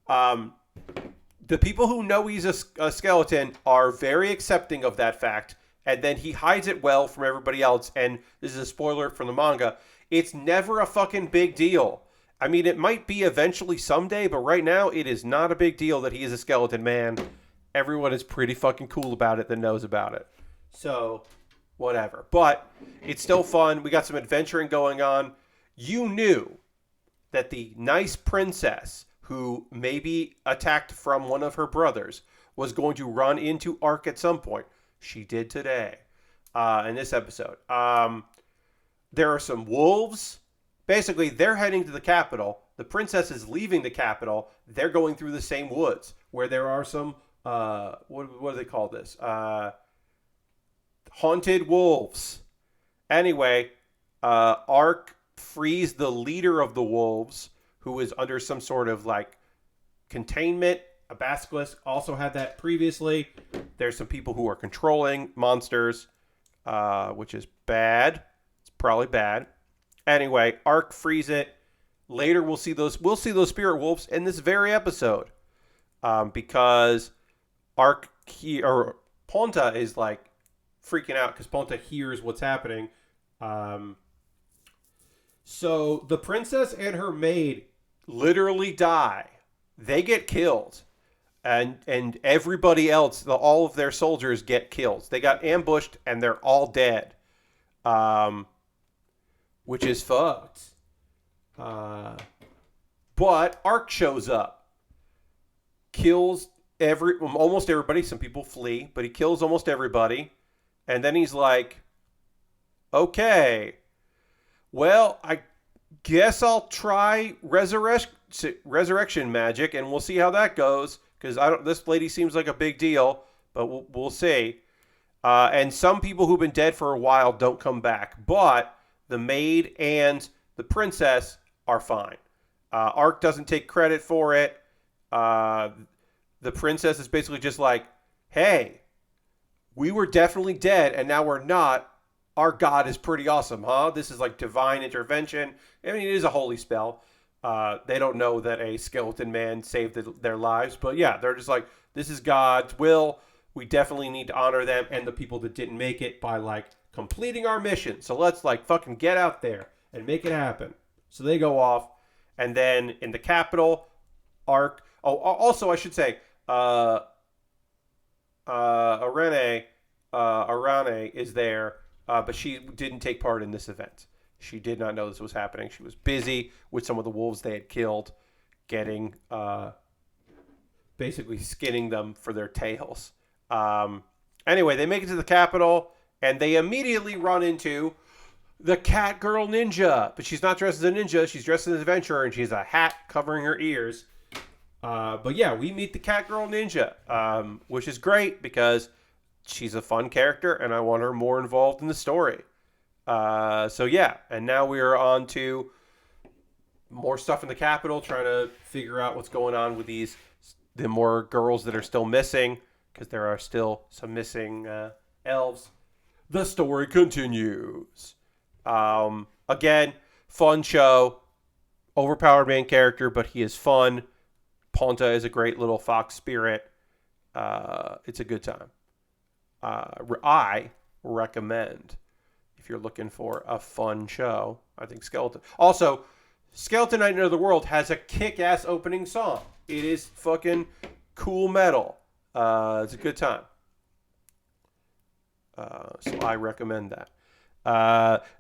the people who know he's a skeleton are very accepting of that fact, and then he hides it well from everybody else. And this is a spoiler from the manga. It's never a fucking big deal. I mean, it might be eventually someday, but right now it is not a big deal that he is a skeleton man. Everyone is pretty fucking cool about it that knows about it. So, whatever. But it's still fun. We got some adventuring going on. You knew that the nice princess who maybe attacked from one of her brothers was going to run into Ark at some point. She did today in this episode. There are some wolves. Basically, they're heading to the capital. The princess is leaving the capital. They're going through the same woods where there are some, what do they call this? Haunted wolves. Anyway, Ark frees the leader of the wolves, who is under some sort of, like, containment. A basilisk also had that previously. There's some people who are controlling monsters, which is bad. It's probably bad. Anyway, Ark frees it. Later, we'll see those spirit wolves in this very episode, because Ponta is, like, freaking out because Ponta hears what's happening. So the princess and her maid literally die. They get killed. And everybody else, all of their soldiers get killed. They got ambushed and they're all dead. Which is fucked. But Ark shows up. Kills almost everybody. Some people flee, but he kills almost everybody. And then he's like, okay, well, I guess I'll try resurrection magic, and we'll see how that goes. Because this lady seems like a big deal, but we'll see. And some people who've been dead for a while don't come back, but the maid and the princess are fine. Ark doesn't take credit for it. The princess is basically just like, hey, we were definitely dead, and now we're not. Our god is pretty awesome, huh? This is like divine intervention. I mean, it is a holy spell. They don't know that a skeleton man saved their lives. But yeah, they're just like, this is God's will. We definitely need to honor them and the people that didn't make it by, like, completing our mission. So let's, like, fucking get out there and make it happen. So they go off. And then in the capital, Ark... Oh, also, I should say, Arane is there, but she didn't take part in this event. She did not know this was happening. She was busy with some of the wolves they had killed, getting, basically skinning them for their tails. Anyway, they make it to the capital, and they immediately run into the cat girl ninja. But she's not dressed as a ninja. She's dressed as an adventurer, and she has a hat covering her ears. But yeah, we meet the cat girl ninja, which is great because she's a fun character, and I want her more involved in the story. So yeah, and now we are on to more stuff in the capital, trying to figure out what's going on with the more girls that are still missing, because there are still some missing elves. The story continues. Again, fun show. Overpowered main character, but he is fun. Ponta is a great little fox spirit. It's a good time. I recommend, if you're looking for a fun show, I think Skeleton. Also, Skeleton Knight End of the World has a kick-ass opening song. It is fucking cool metal. It's a good time. So I recommend that.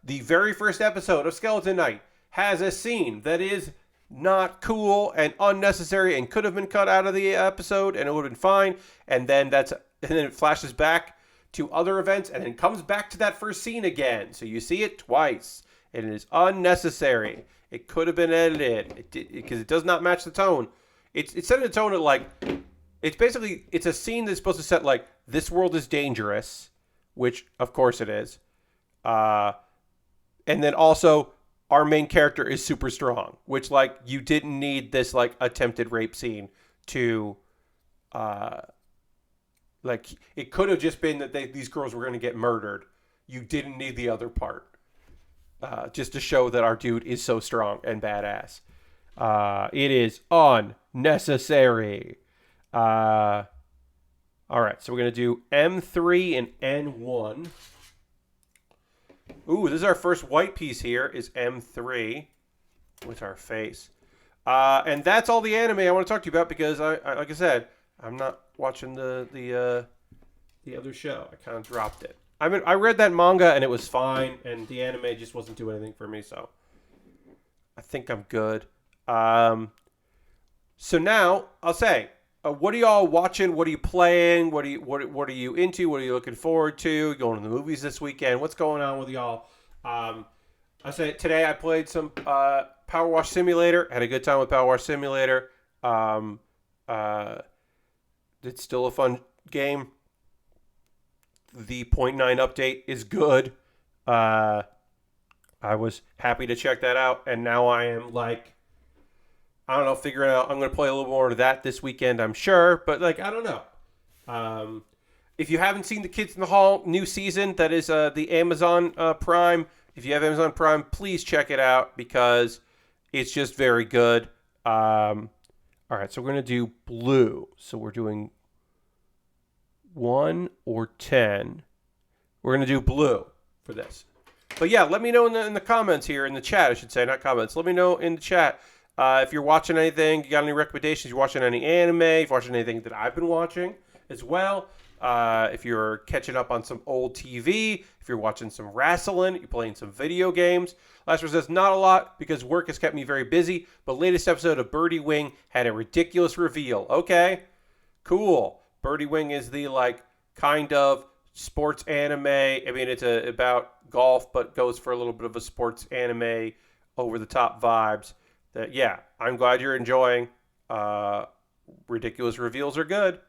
The very first episode of Skeleton Knight has a scene that is not cool and unnecessary and could have been cut out of the episode and it would have been fine. And then it flashes back to other events and then comes back to that first scene again. So you see it twice. and it is unnecessary. It could have been edited because it does not match the tone. It's setting the tone at like, it's a scene that's supposed to set like, this world is dangerous, which of course it is. And then also our main character is super strong, which like you didn't need this like attempted rape scene to, like it could have just been that these girls were going to get murdered. You didn't need the other part, just to show that our dude is so strong and badass. It is unnecessary. All right, so we're going to do M3 and N1. Ooh, this is our first white piece here, is M3 with our face. And that's all the anime I want to talk to you about because, like I said, I'm not watching the other show. I kind of dropped it. I mean, I read that manga and it was fine, and the anime just wasn't doing anything for me, so I think I'm good. So now, I'll say, what are y'all watching? What are you playing? What are you into? What are you looking forward to? Going to the movies this weekend? What's going on with y'all? I say today I played some Power Wash Simulator. Had a good time with Power Wash Simulator. It's still a fun game. The 0.9 update is good. I was happy to check that out, and now I am like, I don't know, figuring out. I'm going to play a little more of that this weekend, I'm sure, but like, I don't know. If you haven't seen the Kids in the Hall new season, that is the Amazon Prime. If you have Amazon Prime, please check it out because it's just very good. All right, so we're going to do blue. So we're doing 1 or 10. We're going to do blue for this. But yeah, let me know in the comments here, in the chat, I should say, not comments. Let me know in the chat if you're watching anything, you got any recommendations, you're watching any anime, if you're watching anything that I've been watching as well. If you're catching up on some old TV, if you're watching some wrestling, you're playing some video games. Last one says, not a lot because work has kept me very busy, but latest episode of Birdie Wing had a ridiculous reveal. Okay, cool. Birdie Wing is the like kind of sports anime. I mean, it's about golf, but goes for a little bit of a sports anime over the top vibes. That yeah, I'm glad you're enjoying. Ridiculous reveals are good.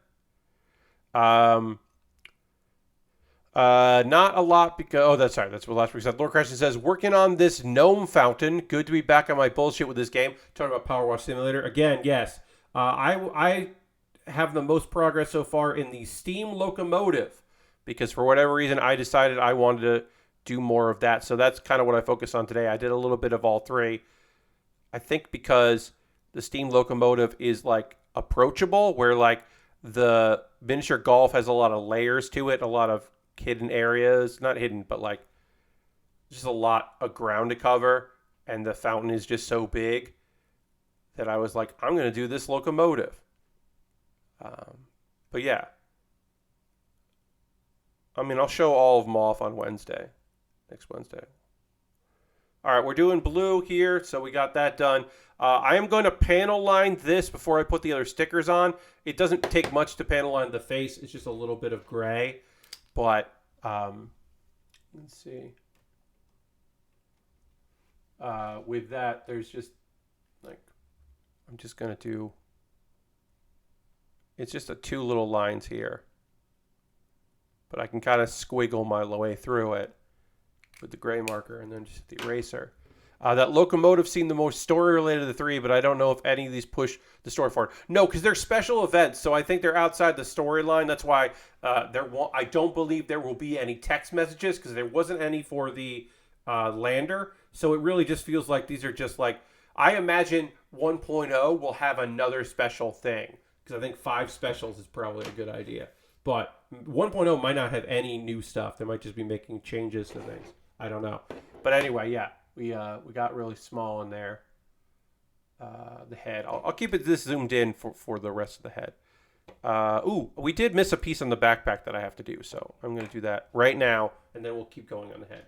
Not a lot because that's what last week said. Lord Crescent says, working on this gnome fountain. Good to be back on my bullshit with this game. Talking about Power Wash Simulator again. Yes, I have the most progress so far in the steam locomotive because for whatever reason I decided I wanted to do more of that. So that's kind of what I focused on today. I did a little bit of all three. I think because the steam locomotive is like approachable, where like the miniature golf has a lot of layers to it, a lot of hidden areas, not hidden, but like just a lot of ground to cover. And the fountain is just so big that I was like, I'm going to do this locomotive. But yeah, I mean, I'll show all of them off on Wednesday, next Wednesday. All right, we're doing blue here, so we got that done. I am going to panel line this before I put the other stickers on. It doesn't take much to panel line the face. It's just a little bit of gray. But, let's see. With that, there's just, like, I'm just going to do, it's just 2 little lines here. But I can kind of squiggle my way through it with the gray marker and then just the eraser. That locomotive seemed the most story related of the 3, but I don't know if any of these push the story forward. No, because they're special events, so I think they're outside the storyline. That's why I don't believe there will be any text messages because there wasn't any for the lander. So it really just feels like these are just like, I imagine 1.0 will have another special thing because I think 5 specials is probably a good idea. But 1.0 might not have any new stuff. They might just be making changes to things. I don't know. But anyway, yeah, we got really small in there. The head. I'll keep it this zoomed in for the rest of the head. We did miss a piece on the backpack that I have to do, so I'm going to do that right now, and then we'll keep going on the head.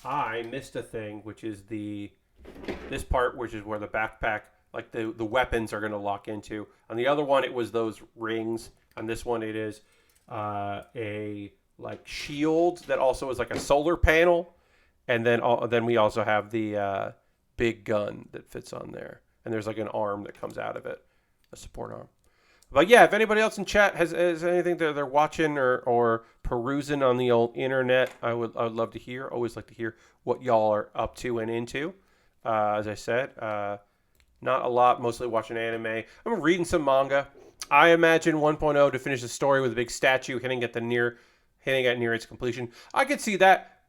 I missed a thing, which is this part, which is where the backpack, like the weapons are going to lock into. On the other one, it was those rings. On this one, it is a like shield that also is like a solar panel. And then we also have the big gun that fits on there. And there's like an arm that comes out of it, a support arm. But yeah, if anybody else in chat has anything that they're watching or perusing on the old internet, I would love to hear. Always like to hear what y'all are up to and into. As I said, not a lot, mostly watching anime. I'm reading some manga. I imagine 1.0 to finish the story with a big statue hitting at near its completion. I could see that,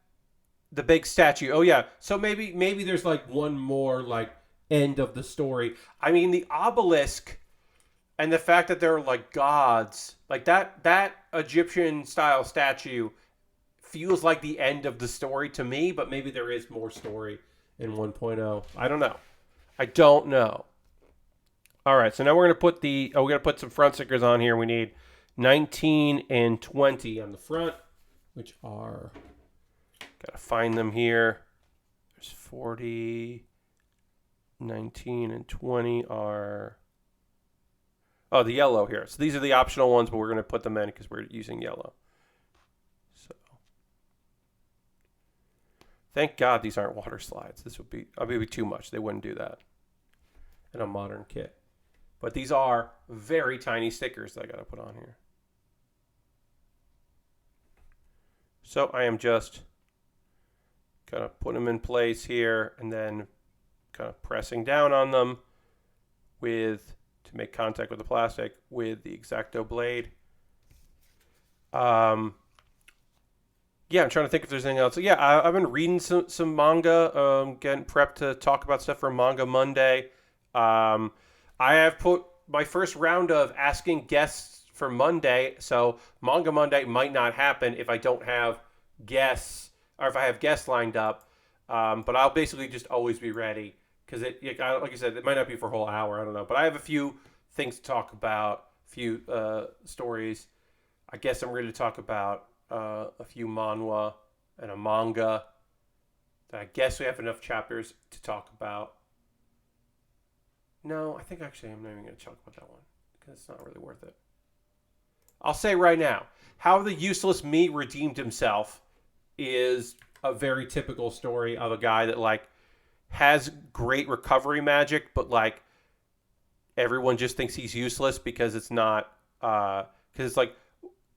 the big statue. Oh yeah, so maybe there's like one more like end of the story. I mean, the obelisk and the fact that they're like gods, like that Egyptian style statue feels like the end of the story to me, but maybe there is more story in 1.0. I don't know. All right, so now we're gonna put some front stickers on here. We need 19 and 20 on the front, which are, gotta find them here. There's 40, 19 and 20 are, oh, the yellow here. So these are the optional ones, but we're gonna put them in because we're using yellow. So thank God these aren't water slides. This would be maybe too much. They wouldn't do that in a modern kit. But these are very tiny stickers that I got to put on here. So I am just kind of putting them in place here and then kind of pressing down on them to make contact with the plastic with the X-Acto blade. Yeah, I'm trying to think if there's anything else. So yeah, I've been reading some manga, getting prepped to talk about stuff for Manga Monday. I have put my first round of asking guests for Monday, so Manga Monday might not happen if I don't have guests, or if I have guests lined up. But I'll basically just always be ready, because like I said, it might not be for a whole hour. I don't know, but I have a few things to talk about, a few stories. I guess I'm ready to talk about a few manhwa and a manga that I guess we have enough chapters to talk about. No, I think actually I'm not even going to talk about that one because it's not really worth it. I'll say right now, How the Useless Me Redeemed Himself is a very typical story of a guy that like has great recovery magic, but like everyone just thinks he's useless because it's not, because it's like,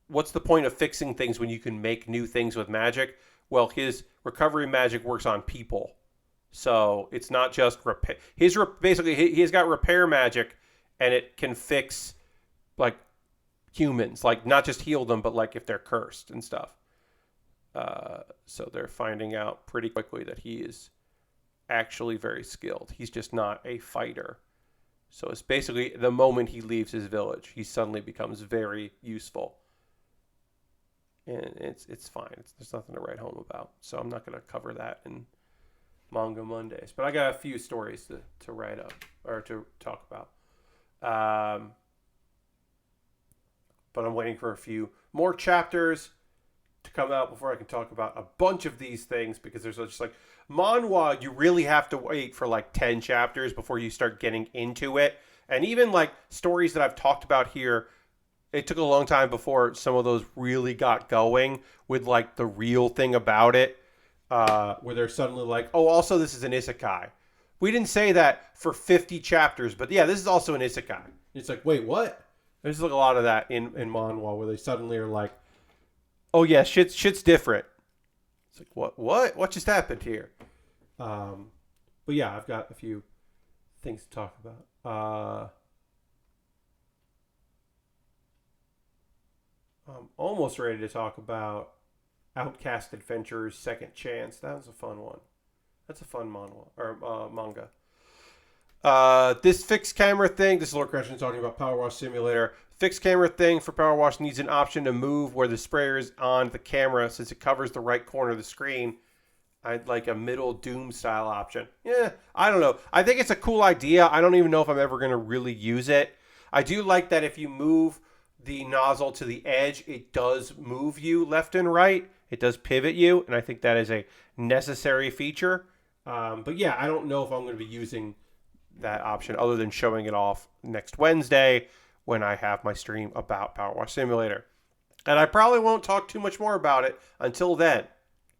what's the point of fixing things when you can make new things with magic? Well, his recovery magic works on people. So it's not just repair. Basically, he's got repair magic, and it can fix like humans, like not just heal them, but like if they're cursed and stuff. So they're finding out pretty quickly that he is actually very skilled. He's just not a fighter. So it's basically the moment he leaves his village, he suddenly becomes very useful. And it's fine. There's nothing to write home about. So I'm not going to cover that in Manga Mondays, but I got a few stories to write up or to talk about. But I'm waiting for a few more chapters to come out before I can talk about a bunch of these things, because there's just like manhwa, you really have to wait for like 10 chapters before you start getting into it. And even like stories that I've talked about here, it took a long time before some of those really got going with like the real thing about it. Where they're suddenly like, oh, also this is an isekai. We didn't say that for 50 chapters, but yeah, this is also an isekai. It's like, wait, what? There's like a lot of that in manhwa where they suddenly are like, oh yeah, shit's different. It's like, what just happened here? But yeah, I've got a few things to talk about. I'm almost ready to talk about Outcast Adventures Second Chance. That was a fun one. That's a fun manhwa or manga. This fixed camera thing, this is Lord Crescent talking about Power Wash Simulator. Fixed camera thing for Power Wash needs an option to move where the sprayer is on the camera since it covers the right corner of the screen. I'd like a middle Doom style option. Yeah, I don't know. I think it's a cool idea. I don't even know if I'm ever going to really use it. I do like that if you move the nozzle to the edge, it does move you left and right. It does pivot you, and I think that is a necessary feature. But yeah, I don't know if I'm going to be using that option other than showing it off next Wednesday when I have my stream about Power Wash Simulator. And I probably won't talk too much more about it until then,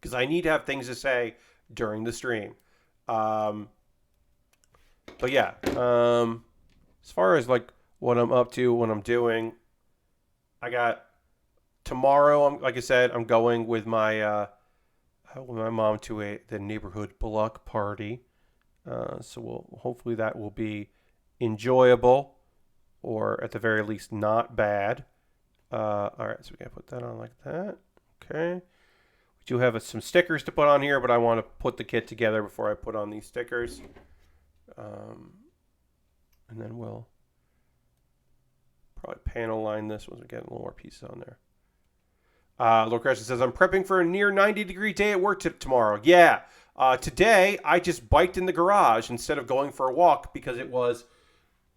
because I need to have things to say during the stream. But yeah, as far as like what I'm up to, what I'm doing, I got tomorrow. Like I said, I'm going with my mom to the neighborhood block party. So hopefully that will be enjoyable, or at the very least not bad. All right, so we gotta put that on like that. Okay. We do have some stickers to put on here, but I want to put the kit together before I put on these stickers. And then we'll probably panel line this once we get a little more pieces on there. Lord Crescent says, I'm prepping for a near 90-degree day at work tomorrow. Yeah. Today, I just biked in the garage instead of going for a walk because it was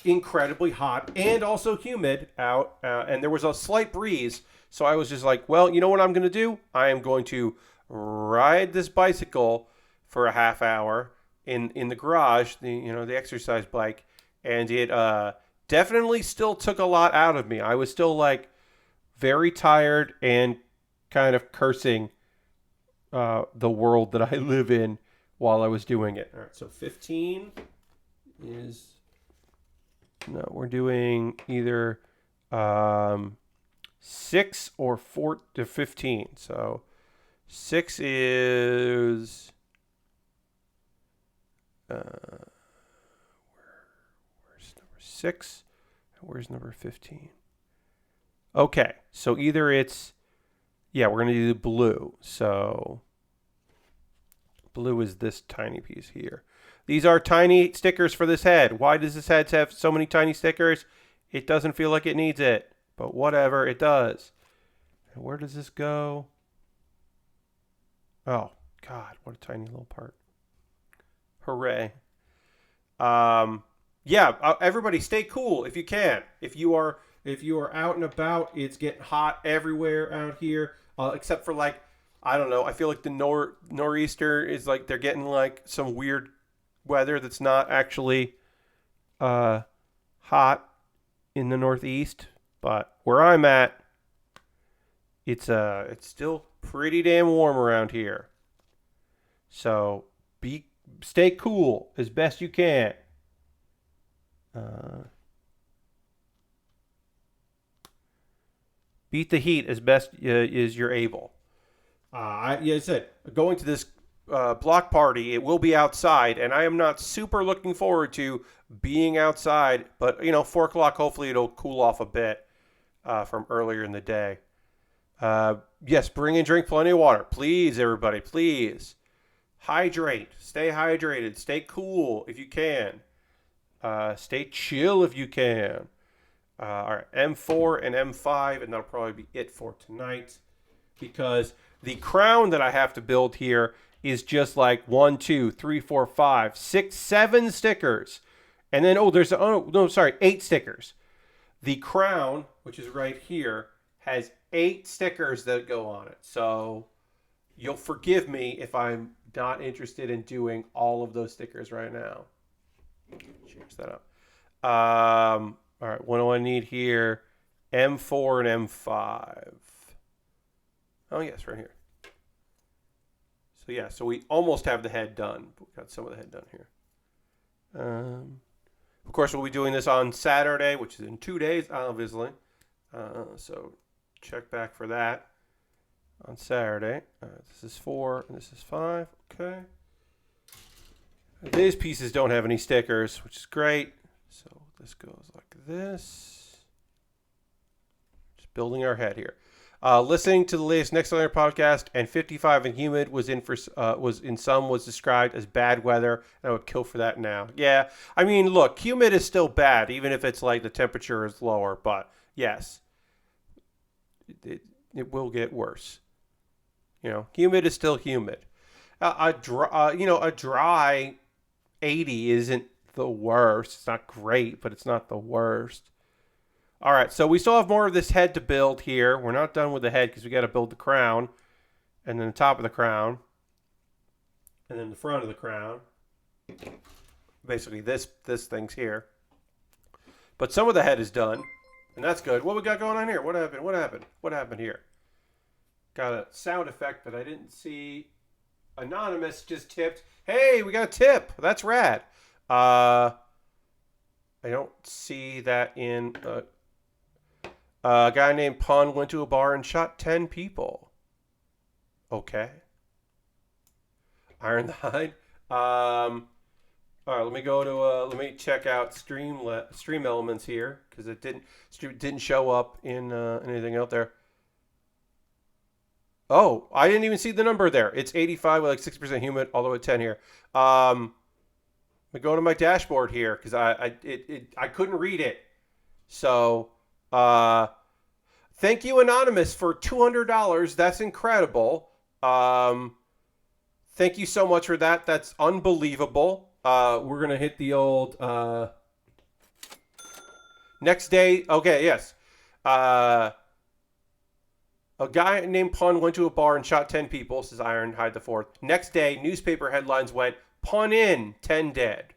incredibly hot and also humid out, and there was a slight breeze. So I was just like, well, you know what I'm going to do? I am going to ride this bicycle for a half hour in the garage, the exercise bike, and it definitely still took a lot out of me. I was still like very tired and kind of cursing the world that I live in while I was doing it. All right, so 15 is... No, we're doing either 6 or 4 to 15. So 6 is... where's number 6? Where's number 15? Okay, so either it's... Yeah, we're going to do blue. So blue is this tiny piece here. These are tiny stickers for this head. Why does this head have so many tiny stickers? It doesn't feel like it needs it, but whatever, it does. And where does this go? Oh, God, what a tiny little part. Hooray. Yeah, everybody stay cool if you can. If you are out and about, it's getting hot everywhere out here, except for like, I don't know, I feel like the nor'easter is like they're getting like some weird weather that's not actually hot in the Northeast, but where I'm at, it's still pretty damn warm around here. So stay cool as best you can. Beat the heat as best as you're able. I said, going to this block party, it will be outside, and I am not super looking forward to being outside, but 4 o'clock, hopefully it'll cool off a bit from earlier in the day. Yes, bring and drink plenty of water, please, everybody, please. Hydrate, stay hydrated, stay cool if you can, stay chill if you can. All right, M4 and M5, and that'll probably be it for tonight, because the crown that I have to build here is just like 1, 2, 3, 4, 5, 6, 7 stickers. And then, 8 stickers. The crown, which is right here, has 8 stickers that go on it. So you'll forgive me if I'm not interested in doing all of those stickers right now. Change that up. All right, what do I need here? M4 and M5. Oh, yes, right here. So, yeah, so we almost have the head done. We've got some of the head done here. Of course, we'll be doing this on Saturday, which is in 2 days, obviously. So check back for that on Saturday. This is 4 and this is 5. Okay. These pieces don't have any stickers, which is great. So this goes like this. Just building our head here. Listening to the latest Next Level podcast, and 55 and humid was described as bad weather, and I would kill for that now. Yeah, I mean, look, humid is still bad, even if it's like the temperature is lower. But yes, it will get worse. Humid is still humid. A dry 80 isn't the worst. It's not great, but it's not the worst. All right, so we still have more of this head to build here. We're not done with the head because we got to build the crown, and then the top of the crown, and then the front of the crown. Basically, this thing's here. But some of the head is done, and that's good. What we got going on here? What happened? What happened here? Got a sound effect that I didn't see Anonymous just tipped. Hey, we got a tip. That's rad. I don't see that in. A guy named Pun went to a bar and shot 10 people. Okay. Iron the Hide. All right, let me go to let me check out stream elements here because it didn't show up in anything out there. Oh, I didn't even see the number there. It's 85 with like 60% humid, all the way to 10 here. Let me go to my dashboard here because I couldn't read it. So thank you, Anonymous, for $200. That's incredible. Thank you so much for that. That's unbelievable. We're gonna hit the old next day. Okay, yes. A guy named Pun went to a bar and shot 10 people, says Ironhide the Fourth. Next day, newspaper headlines went, Pun in, 10 dead.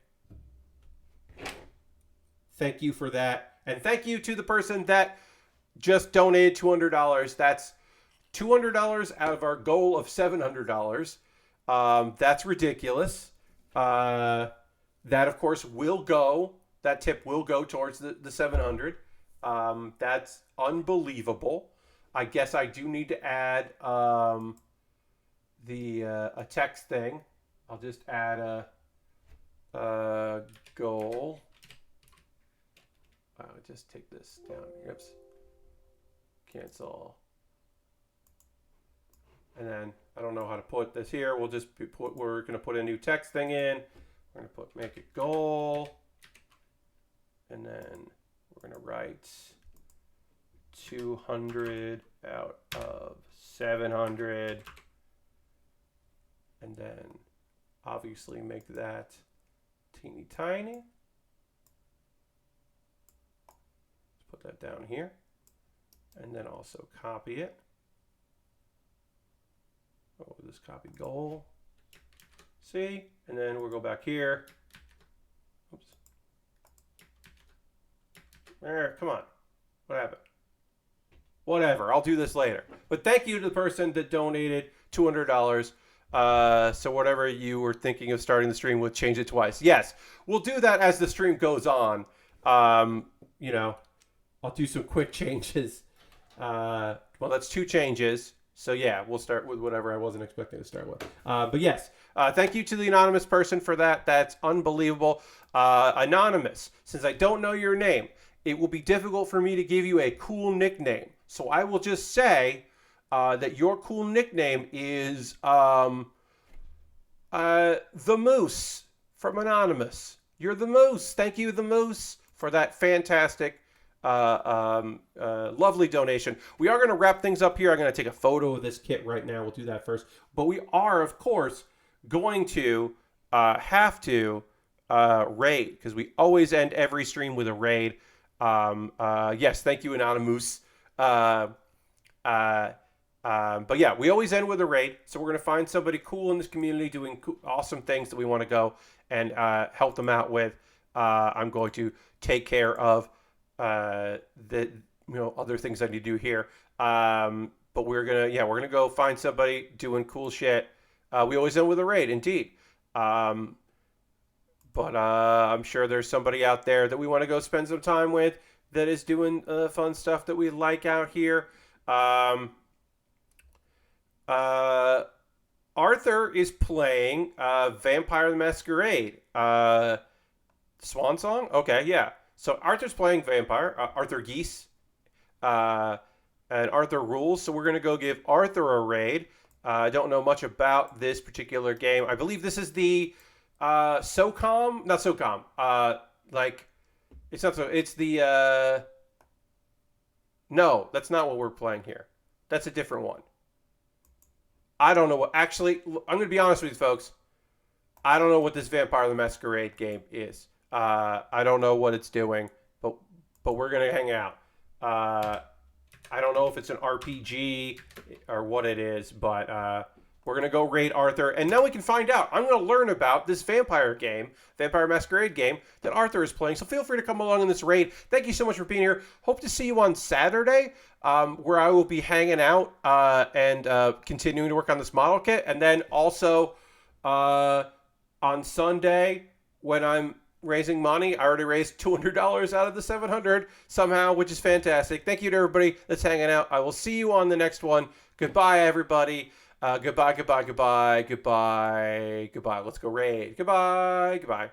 Thank you for that. And thank you to the person that just donated $200. That's $200 out of our goal of $700. That's ridiculous. That, of course, will go. That tip will go towards the 700. That's unbelievable. I guess I do need to add a text thing. I'll just add a goal. I'll just take this down. Oops. Cancel. And then I don't know how to put this here. We'll just we're going to put a new text thing in. We're going to make a goal. And then we're going to write 200 out of 700. And then obviously make that teeny tiny. Let's put that down here. And then also copy it. Oh, this copy goal. See? And then we'll go back here. Oops. There, come on. What happened? Whatever. I'll do this later. But thank you to the person that donated $200. So whatever you were thinking of starting the stream with, change it twice. Yes, we'll do that as the stream goes on. You know, I'll do some quick changes. Well, that's 2 changes. So yeah, we'll start with whatever I wasn't expecting to start with. But yes, thank you to the anonymous person for that. That's unbelievable. Anonymous, since I don't know your name, it will be difficult for me to give you a cool nickname. So I will just say that your cool nickname is the Moose from Anonymous. You're the Moose. Thank you, the Moose, for that fantastic lovely donation. We are going to wrap things up here. I'm going to take a photo of this kit right now. We'll do that first. But we are, of course, going to have to raid, because we always end every stream with a raid. Yes, thank you, Anonymous. But yeah, we always end with a raid. So we're going to find somebody cool in this community doing awesome things that we want to go and help them out with. I'm going to take care of the other things I need to do here. But we're gonna go find somebody doing cool shit. We always end with a raid, indeed. But I'm sure there's somebody out there that we want to go spend some time with that is doing fun stuff that we like out here. Arthur is playing Vampire the Masquerade. Swan Song? Okay, yeah. So Arthur's playing Vampire, Arthur Geese, and Arthur rules. So we're going to go give Arthur a raid. I don't know much about this particular game. I believe this is the SOCOM, not SOCOM. It's not so. It's the no, that's not what we're playing here. That's a different one. I don't know what. Actually, I'm going to be honest with you, folks. I don't know what this Vampire the Masquerade game is. I don't know what it's doing, but we're gonna hang out. I don't know if it's an RPG or what it is, but We're going to go raid Arthur, and now we can find out. I'm going to learn about this Vampire Masquerade game that Arthur is playing. So feel free to come along in this raid. Thank you so much for being here. Hope to see you on Saturday, where I will be hanging out and continuing to work on this model kit. And then also on Sunday, when I'm raising money, I already raised $200 out of the $700 somehow, which is fantastic. Thank you to everybody that's hanging out. I will see you on the next one. Goodbye, everybody. Goodbye. Let's go raid. Goodbye.